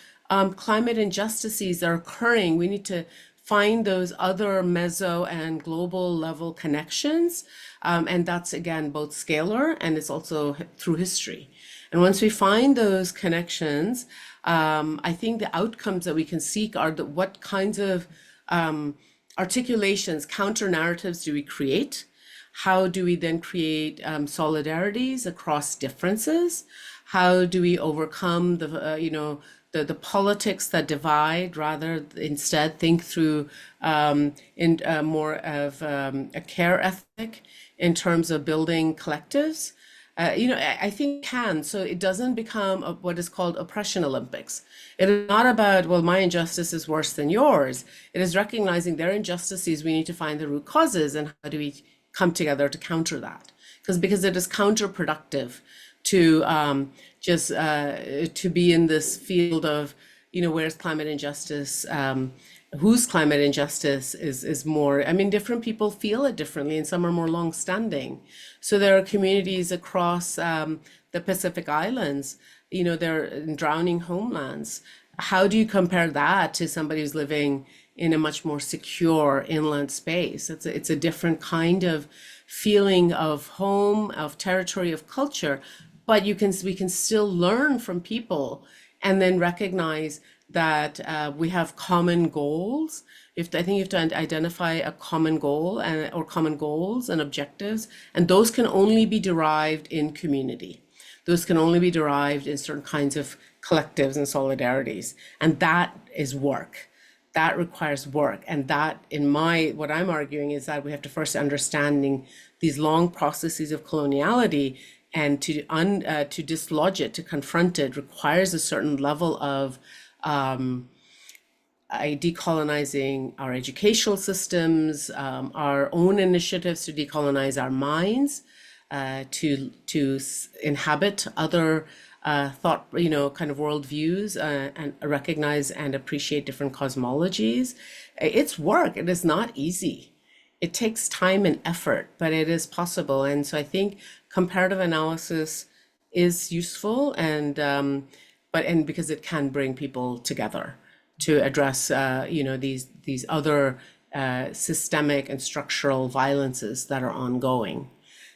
climate injustices are occurring. We need to find those other meso and global level connections. And that's, again, both scalar and it's also through history. And once we find those connections, I think the outcomes that we can seek are what kinds of articulations, counter narratives do we create? How do we then create solidarities across differences? How do we overcome the politics that divide, rather instead think through more of a care ethic in terms of building collectives? I think can, so it doesn't become what is called oppression Olympics. It is not about, well, my injustice is worse than yours. It is recognizing their injustices. We need to find the root causes, and how do we come together to counter that? Because it is counterproductive to to be in this field of, where's climate injustice, whose climate injustice is more. I mean, different people feel it differently, and some are more long-standing. So there are communities across the Pacific Islands, they're in drowning homelands. How do you compare that to somebody who's living in a much more secure inland space? It's a different kind of feeling of home, of territory, of culture, but we can still learn from people and then recognize that we have common goals. I think you have to identify a common goal or common goals and objectives, and those can only be derived in community. Those can only be derived in certain kinds of collectives and solidarities, and that is work. That requires work, and that, what I'm arguing is that we have to first understanding these long processes of coloniality, and to dislodge it, to confront it, requires a certain level of decolonizing our educational systems, our own initiatives to decolonize our minds, to inhabit other thought, kind of worldviews, and recognize and appreciate different cosmologies. It's work. It is not easy. It takes time and effort, but it is possible. And so I think comparative analysis is useful, and because it can bring people together to address, these other systemic and structural violences that are ongoing.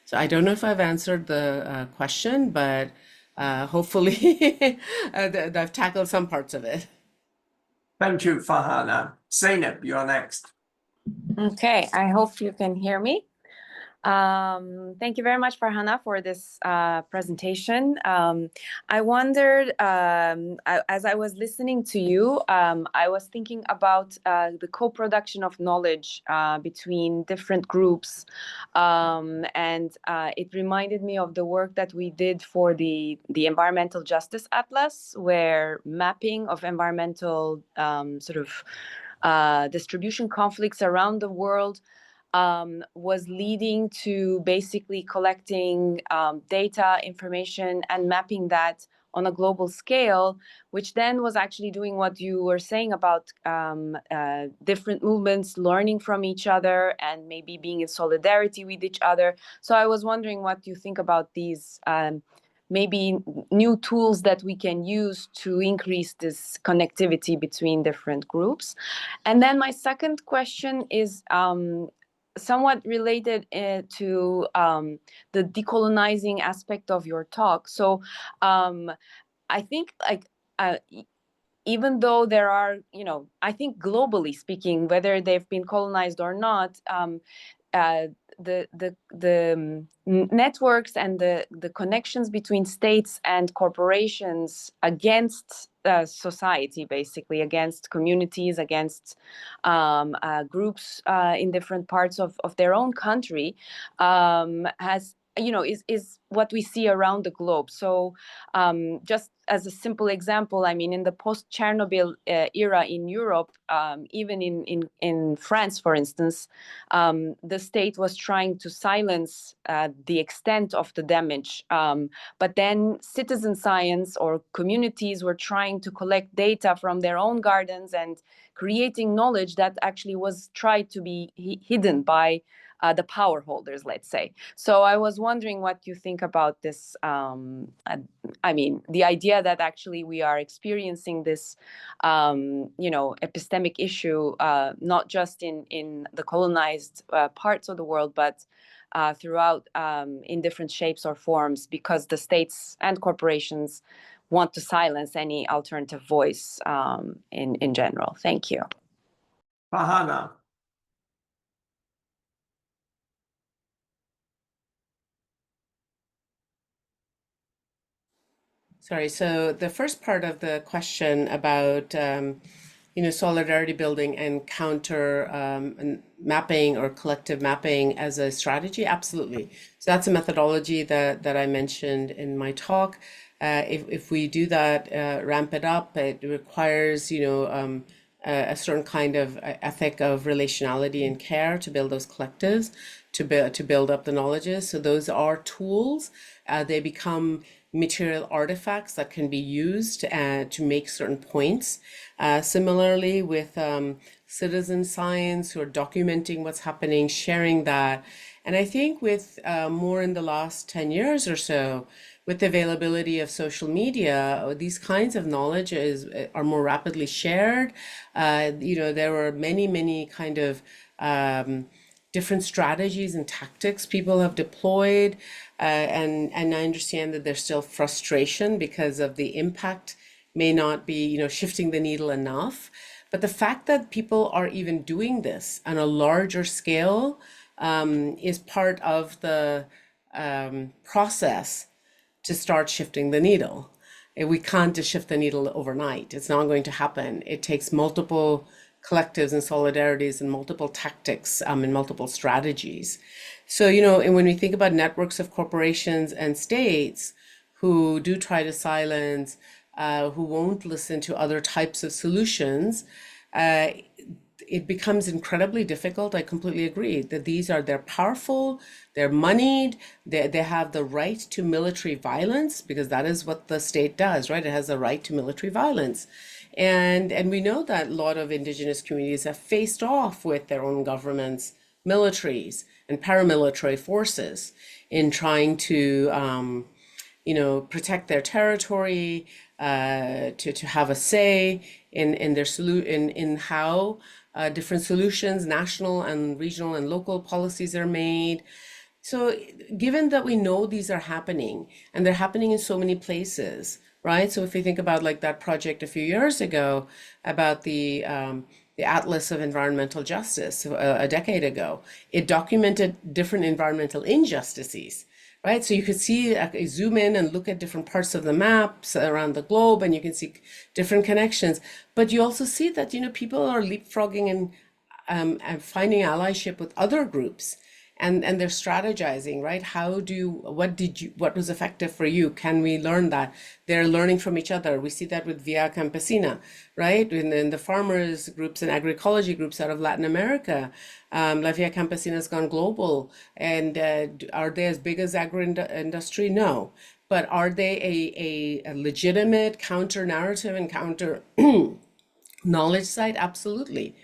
So I don't know if I've answered the question, but hopefully I've tackled some parts of it. Thank you, Farhana. Zainab, you're next. Okay, I hope you can hear me. Thank you very much, Farhana, for this presentation. I wondered, as I was listening to you, I was thinking about the co-production of knowledge between different groups. And it reminded me of the work that we did for the Environmental Justice Atlas, where mapping of environmental distribution conflicts around the world was leading to basically collecting data, information, and mapping that on a global scale, which then was actually doing what you were saying about different movements learning from each other and maybe being in solidarity with each other. So I was wondering what you think about these maybe new tools that we can use to increase this connectivity between different groups. And then my second question is somewhat related to the decolonizing aspect of your talk. So I think even though there are, I think globally speaking, whether they've been colonized or not, the networks and the connections between states and corporations against society, basically against communities, against groups in different parts of their own country, is what we see around the globe. So just as a simple example, I mean, in the post-Chernobyl era in Europe, even in France, for instance, the state was trying to silence the extent of the damage. But then citizen science or communities were trying to collect data from their own gardens and creating knowledge that actually was tried to be hidden by the power holders, let's say. So I was wondering what you think about this. I mean, the idea that actually we are experiencing this, epistemic issue, not just in the colonized parts of the world, but throughout in different shapes or forms, because the states and corporations want to silence any alternative voice in general. Thank you. Farhana. Sorry, so the first part of the question about solidarity building and counter and mapping or collective mapping as a strategy, absolutely. So that's a methodology that I mentioned in my talk. If we do that, ramp it up, it requires a certain kind of ethic of relationality and care to build those collectives, to build up the knowledges. So those are tools. They become material artifacts that can be used to make certain points. Similarly with citizen science who are documenting what's happening, sharing that. And I think with more in the last 10 years or so, with the availability of social media, these kinds of knowledge are more rapidly shared. There were many kind of different strategies and tactics people have deployed. And I understand that there's still frustration because of the impact may not be, shifting the needle enough. But the fact that people are even doing this on a larger scale is part of the process to start shifting the needle. We can't just shift the needle overnight. It's not going to happen. It takes multiple collectives and solidarities and multiple tactics and multiple strategies. So, and when we think about networks of corporations and states who do try to silence, who won't listen to other types of solutions, it becomes incredibly difficult. I completely agree that they're powerful, they're moneyed, they have the right to military violence, because that is what the state does, right? It has the right to military violence. And we know that a lot of indigenous communities have faced off with their own governments, militaries, and paramilitary forces in trying to, protect their territory, to have a say in their in how different solutions, national and regional and local policies are made. So given that we know these are happening, and they're happening in so many places, right? So if we think about like that project a few years ago about the Atlas of Environmental Justice a decade ago, it documented different environmental injustices, right? So you could see, zoom in and look at different parts of the maps around the globe, and you can see different connections. But you also see that, people are leapfrogging and finding allyship with other groups. And they're strategizing, right? What was effective for you? Can we learn that? They're learning from each other. We see that with Via Campesina, right? In the farmers groups and agroecology groups out of Latin America, La Via Campesina has gone global. And are they as big as agro-industry? No. But are they a legitimate counter narrative and counter knowledge site? Absolutely.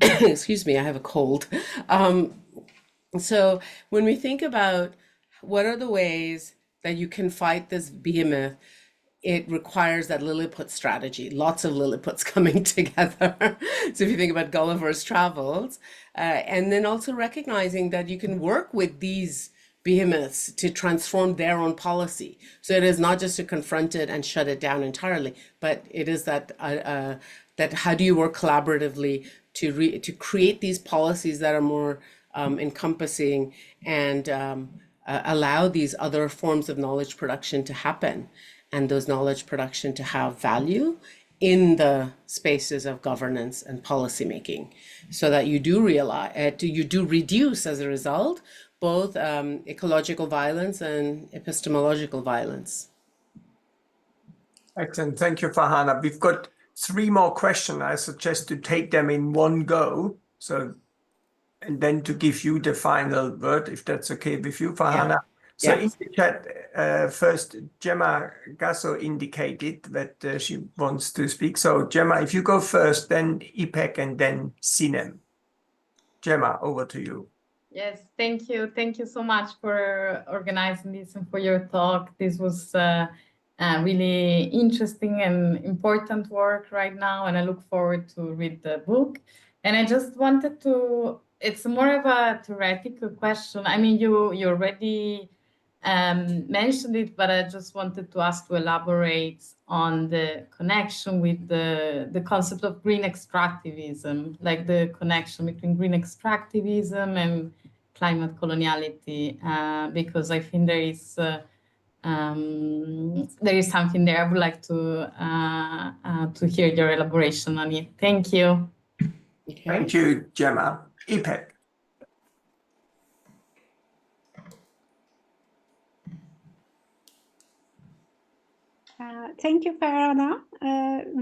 Excuse me, I have a cold. So when we think about what are the ways that you can fight this behemoth, it requires that Lilliput strategy, lots of Lilliput's coming together. So if you think about Gulliver's Travels, and then also recognizing that you can work with these behemoths to transform their own policy. So it is not just to confront it and shut it down entirely, but it is that how do you work collaboratively to create these policies that are more encompassing and allow these other forms of knowledge production to happen, and those knowledge production to have value in the spaces of governance and policymaking, so that you do reduce as a result both ecological violence and epistemological violence. Excellent. Thank you, Farhana. We've got 3 more questions. I suggest to take them in one go. And then to give you the final word, if that's okay with you, Farhana. Yeah. So Yeah. in the chat, first, Gemma Gasso indicated that she wants to speak. So Gemma, if you go first, then Ipek, and then Sinem. Gemma, over to you. Yes, thank you. Thank you so much for organizing this and for your talk. This was really interesting and important work right now, and I look forward to read the book. And I just wanted to, it's more of a theoretical question. I mean, you already mentioned it, but I just wanted to ask to elaborate on the connection with the concept of green extractivism, like the connection between green extractivism and climate coloniality, because I think there is something there. I would like to hear your elaboration on it. Thank you. Okay. Thank you, Gemma. Ipek. Thank you, Farhana.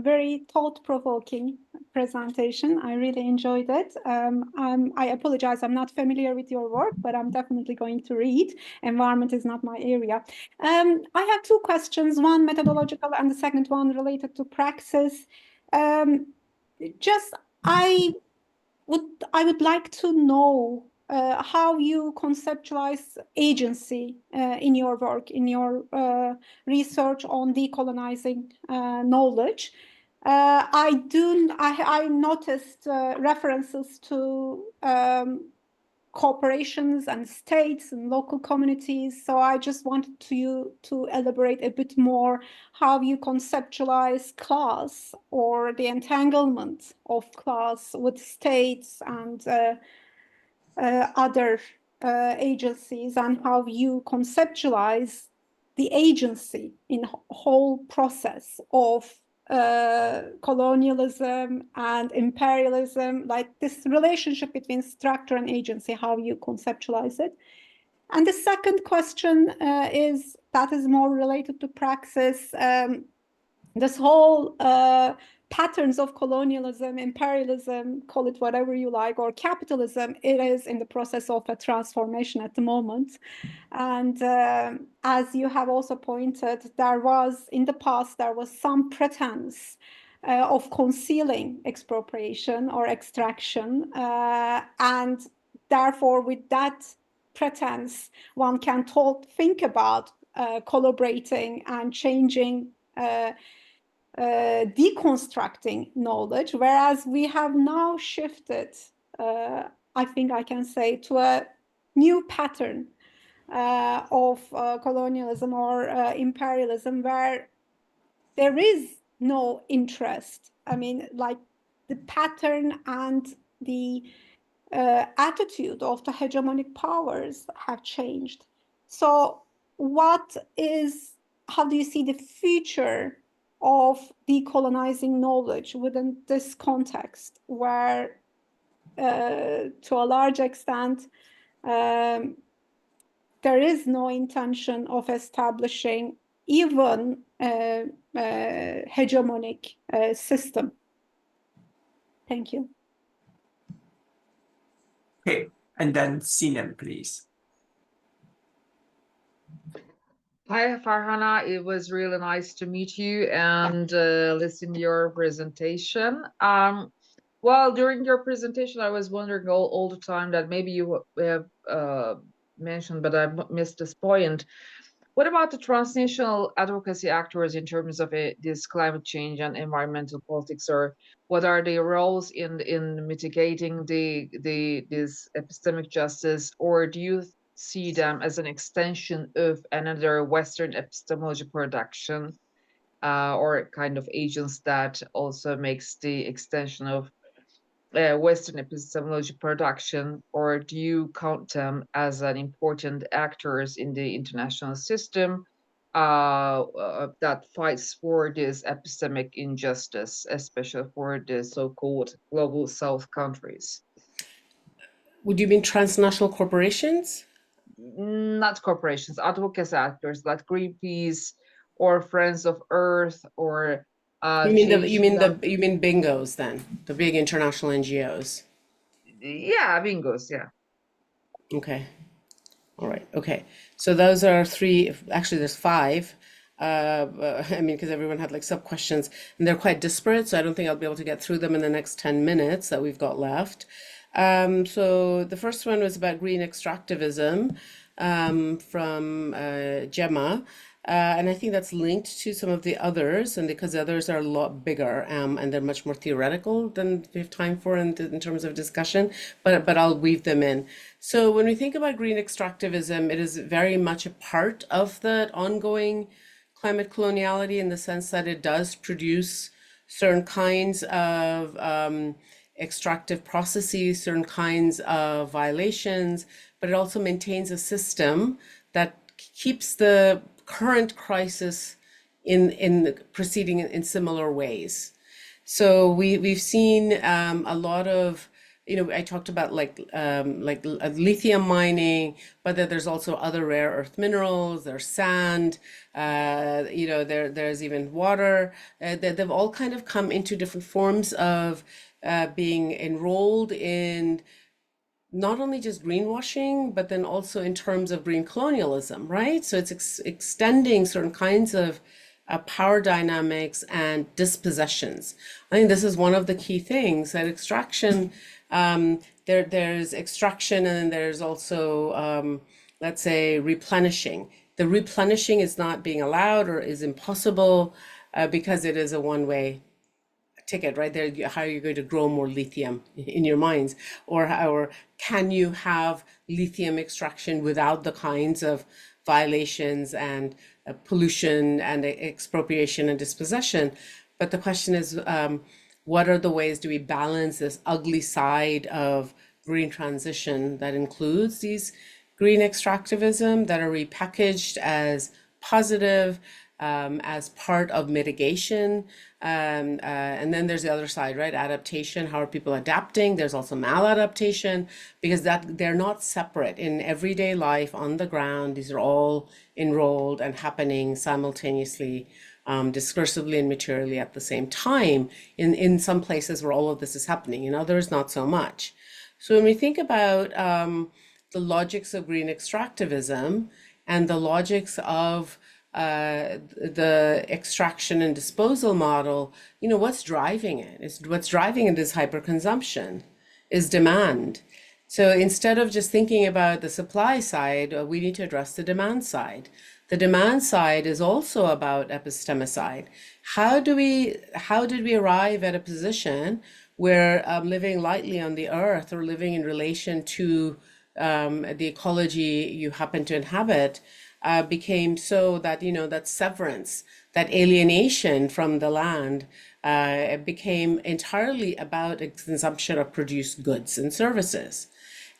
Very thought-provoking presentation. I really enjoyed it. I apologize, I'm not familiar with your work, but I'm definitely going to read. Environment is not my area. I have two questions, one methodological and the second one related to praxis. I would like to know how you conceptualize agency in your work, in your research on decolonizing knowledge. I noticed references to corporations and states and local communities. So I just wanted you to elaborate a bit more how you conceptualize class or the entanglement of class with states and other agencies, and how you conceptualize the agency in whole process of colonialism and imperialism, like this relationship between structure and agency, how you conceptualize it. And the second question is more related to praxis. This whole patterns of colonialism, imperialism, call it whatever you like, or capitalism, it is in the process of a transformation at the moment. And as you have also pointed, in the past, there was some pretense of concealing expropriation or extraction. And therefore, with that pretense, one can think about collaborating and changing, deconstructing knowledge, whereas we have now shifted, I think I can say, to a new pattern of colonialism or imperialism, where there is no interest. I mean, like the pattern and the attitude of the hegemonic powers have changed. So how do you see the future of decolonizing knowledge within this context, where to a large extent there is no intention of establishing even a hegemonic system? Thank you. Okay, and then Sinem, please. Hi, Farhana. It was really nice to meet you and listen to your presentation. Well, during your presentation, I was wondering all the time that maybe you have mentioned, but I missed this point. What about the transnational advocacy actors in terms of this climate change and environmental politics, or what are their roles in mitigating this epistemic justice, or do you see them as an extension of another Western epistemology production, or kind of agents that also makes the extension of Western epistemology production, or do you count them as an important actors in the international system that fights for this epistemic injustice, especially for the so-called global South countries? Would you mean transnational corporations? Not corporations, advocacy actors like Greenpeace or Friends of Earth, or you mean bingos then, the big international NGOs? Yeah, bingos, yeah. Okay. All right. Okay. So those are three. Actually, there's five. I mean, because everyone had like sub questions, and they're quite disparate. So I don't think I'll be able to get through them in the next 10 minutes that we've got left. So the first one was about green extractivism from Gemma. And I think that's linked to some of the others, and because the others are a lot bigger and they're much more theoretical than we have time for in terms of discussion, but I'll weave them in. So when we think about green extractivism, it is very much a part of the ongoing climate coloniality in the sense that it does produce certain kinds of extractive processes, certain kinds of violations, but it also maintains a system that keeps the current crisis in proceeding in similar ways. So we've seen a lot of, I talked about like lithium mining, but then there's also other rare earth minerals, there's sand, there's even water. They've all kind of come into different forms of being enrolled in not only just greenwashing, but then also in terms of green colonialism, right? So it's extending certain kinds of power dynamics and dispossessions. I think this is one of the key things that extraction, there's extraction and then there's also, let's say, replenishing. The replenishing is not being allowed or is impossible because it is a one-way ticket, right? There, how are you going to grow more lithium in your mines? Or can you have lithium extraction without the kinds of violations and pollution and expropriation and dispossession? But the question is, what are the ways do we balance this ugly side of green transition that includes these green extractivism that are repackaged as positive, as part of mitigation, and then there's the other side, right? Adaptation. How are people adapting? There's also maladaptation, because they're not separate in everyday life on the ground. These are all enrolled and happening simultaneously, discursively and materially at the same time. In some places where all of this is happening, in others not so much. So when we think about the logics of green extractivism and the logics of the extraction and disposal model, what's driving it? What's driving it is hyperconsumption, is demand. So instead of just thinking about the supply side, we need to address the demand side. The demand side is also about epistemicide. How did we arrive at a position where living lightly on the earth or living in relation to the ecology you happen to inhabit became so that, that severance, that alienation from the land became entirely about consumption of produced goods and services.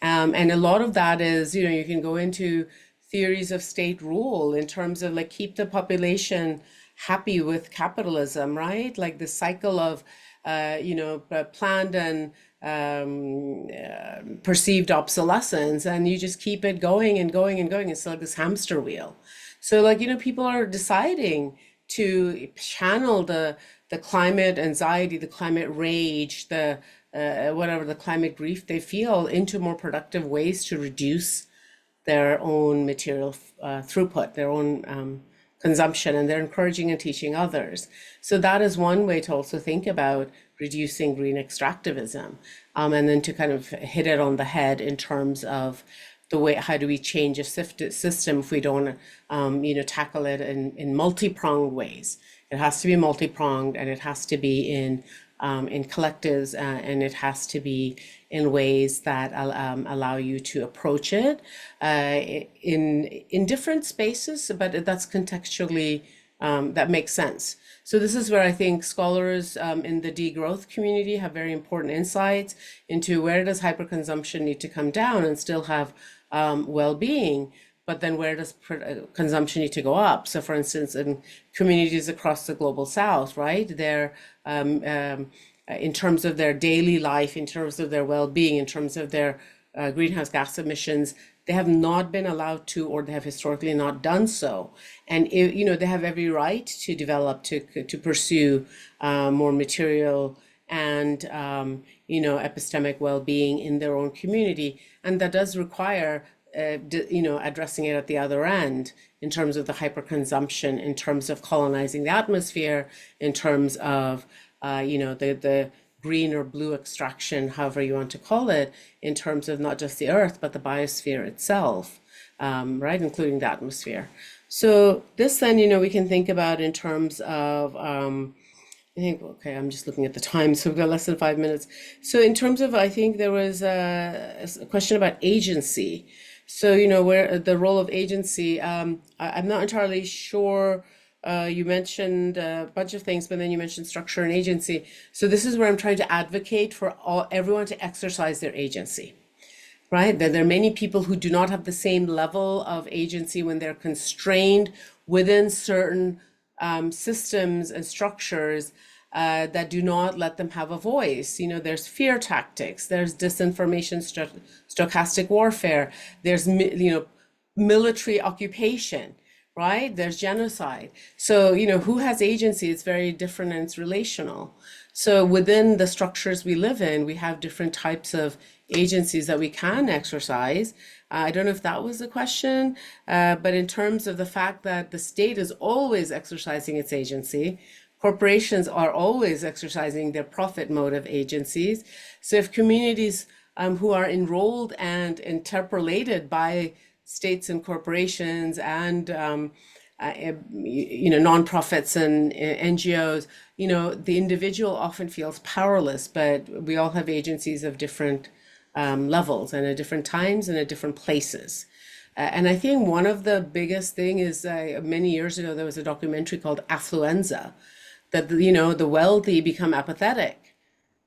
And a lot of that is, you can go into theories of state rule in terms of like keep the population happy with capitalism, right? Like the cycle of, planned and perceived obsolescence, and you just keep it going and going and going. It's like this hamster wheel. So like, people are deciding to channel the climate anxiety, the climate rage, the whatever, the climate grief they feel into more productive ways to reduce their own material throughput, their own consumption, and they're encouraging and teaching others. So that is one way to also think about reducing green extractivism, and then to kind of hit it on the head in terms of the way, how do we change a system if we don't, tackle it in multi-pronged ways. It has to be multi-pronged, and it has to be in collectives, and it has to be in ways that allow you to approach it in different spaces, but that's contextually, that makes sense. So this is where I think scholars in the degrowth community have very important insights into where does hyperconsumption need to come down and still have well-being, but then where does consumption need to go up? So for instance, in communities across the global south, right, they're in terms of their daily life, in terms of their well-being, in terms of their greenhouse gas emissions, they have not been allowed to, or they have historically not done so. And they have every right to develop, to pursue more material and epistemic well-being in their own community, and that does require addressing it at the other end in terms of the hyperconsumption, in terms of colonizing the atmosphere, in terms of the green or blue extraction, however you want to call it, in terms of not just the earth, but the biosphere itself, right, including the atmosphere. So this then, we can think about in terms of, I think, okay, I'm just looking at the time, so we've got less than 5 minutes. So in terms of, I think there was a question about agency. So, where the role of agency, I'm not entirely sure. You mentioned a bunch of things, but then you mentioned structure and agency. So this is where I'm trying to advocate for everyone to exercise their agency, right? That there are many people who do not have the same level of agency when they're constrained within certain systems and structures that do not let them have a voice. There's fear tactics, there's disinformation, stochastic warfare, there's military occupation, right? There's genocide. So who has agency? It's very different and it's relational. So within the structures we live in, we have different types of agencies that we can exercise. I don't know if that was the question, but in terms of the fact that the state is always exercising its agency, corporations are always exercising their profit motive agencies. So if communities who are enrolled and interpolated by states and corporations and nonprofits and NGOs, the individual often feels powerless, but we all have agencies of different levels and at different times and at different places. And I think one of the biggest thing is many years ago, there was a documentary called Affluenza, that, the wealthy become apathetic,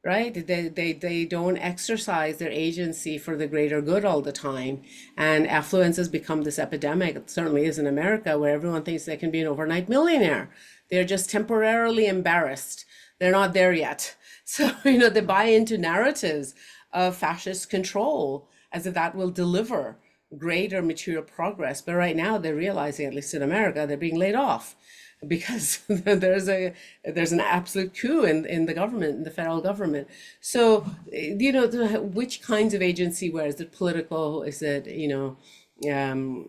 right? They don't exercise their agency for the greater good all the time. And affluence has become this epidemic. It certainly is in America, where everyone thinks they can be an overnight millionaire. They're just temporarily embarrassed. They're not there yet. So, they buy into narratives of fascist control as if that will deliver greater material progress. But right now they're realizing, at least in America, they're being laid off because there's an absolute coup in the government, in the federal government. So, which kinds of agency, where is it political? Is it,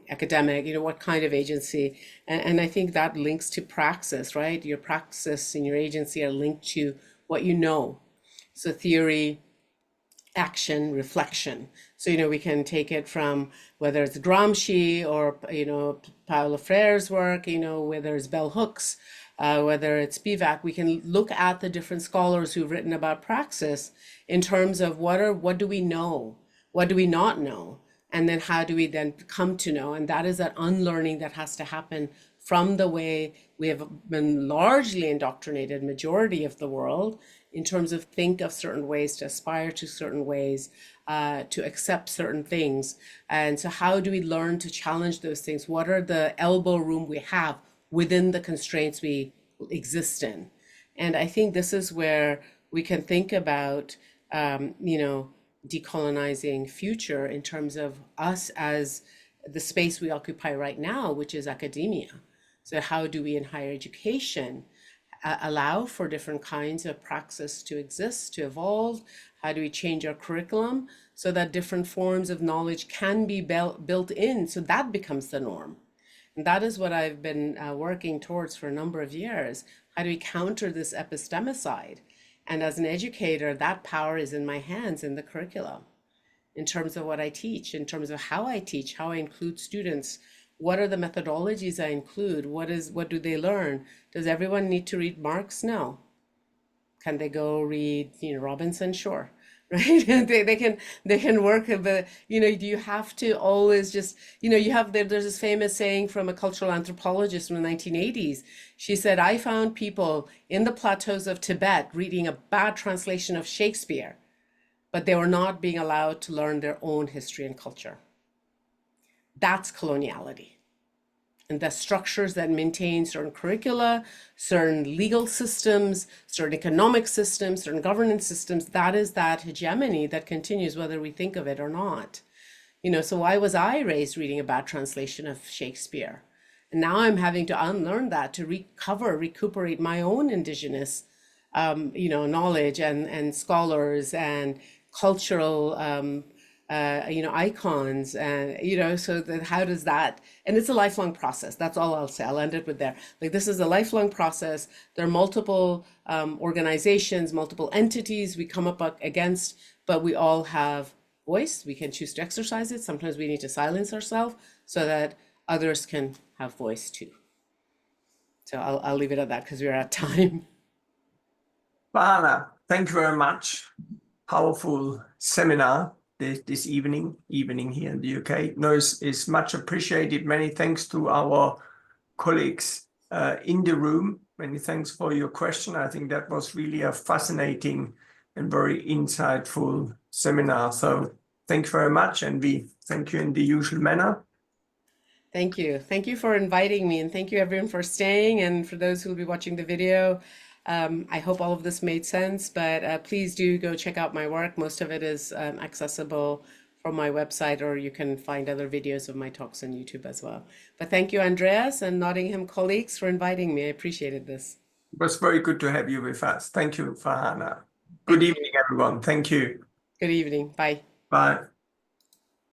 academic, what kind of agency? And I think that links to praxis, right? Your praxis and your agency are linked to what you know. So theory, action, reflection. So, we can take it from whether it's Gramsci or, Paulo Freire's work, whether it's bell hooks, whether it's Spivak, we can look at the different scholars who've written about praxis in terms of what do we know? What do we not know? And then how do we then come to know? And that is that unlearning that has to happen from the way we have been largely indoctrinated, majority of the world, in terms of think of certain ways, to aspire to certain ways, to accept certain things. And so how do we learn to challenge those things? What are the elbow room we have within the constraints we exist in? And I think this is where we can think about, decolonizing future in terms of us as the space we occupy right now, which is academia. So how do we in higher education allow for different kinds of praxis to exist, to evolve? How do we change our curriculum so that different forms of knowledge can be built in, so that becomes the norm? And that is what I've been working towards for a number of years. How do we counter this epistemicide? And as an educator, that power is in my hands in the curriculum, in terms of what I teach, in terms of how I teach, how I include students. What are the methodologies I include? What do they learn? Does everyone need to read Marx? No. Can they go read, Robinson? Sure, right? they can work, but do you have to always just, there's this famous saying from a cultural anthropologist in the 1980s. She said, I found people in the plateaus of Tibet reading a bad translation of Shakespeare, but they were not being allowed to learn their own history and culture. That's coloniality. And the structures that maintain certain curricula, certain legal systems, certain economic systems, certain governance systems, that is that hegemony that continues whether we think of it or not. So why was I raised reading a bad translation of Shakespeare? And now I'm having to unlearn that to recuperate my own indigenous, knowledge and scholars and cultural icons, and so that how does that, and it's a lifelong process. That's all I'll say. I'll end it with there. Like, this is a lifelong process. There are multiple organizations, multiple entities we come up against, but we all have voice. We can choose to exercise it. Sometimes we need to silence ourselves so that others can have voice too. So I'll leave it at that because we're at time. Farhana, thank you very much. Powerful seminar this evening here in the UK. No, is much appreciated. Many thanks to our colleagues in the room. Many thanks for your question. I think that was really a fascinating and very insightful seminar. So thank you very much, and we thank you in the usual manner. Thank you. Thank you for inviting me, and thank you everyone for staying, and for those who will be watching the video. I hope all of this made sense, but please do go check out my work. Most of it is accessible from my website, or you can find other videos of my talks on YouTube as well. But thank you, Andreas and Nottingham colleagues, for inviting me. I appreciated this. It was very good to have you with us. Thank you, Farhana. Good evening, everyone. Thank you. Good evening. Bye. Bye.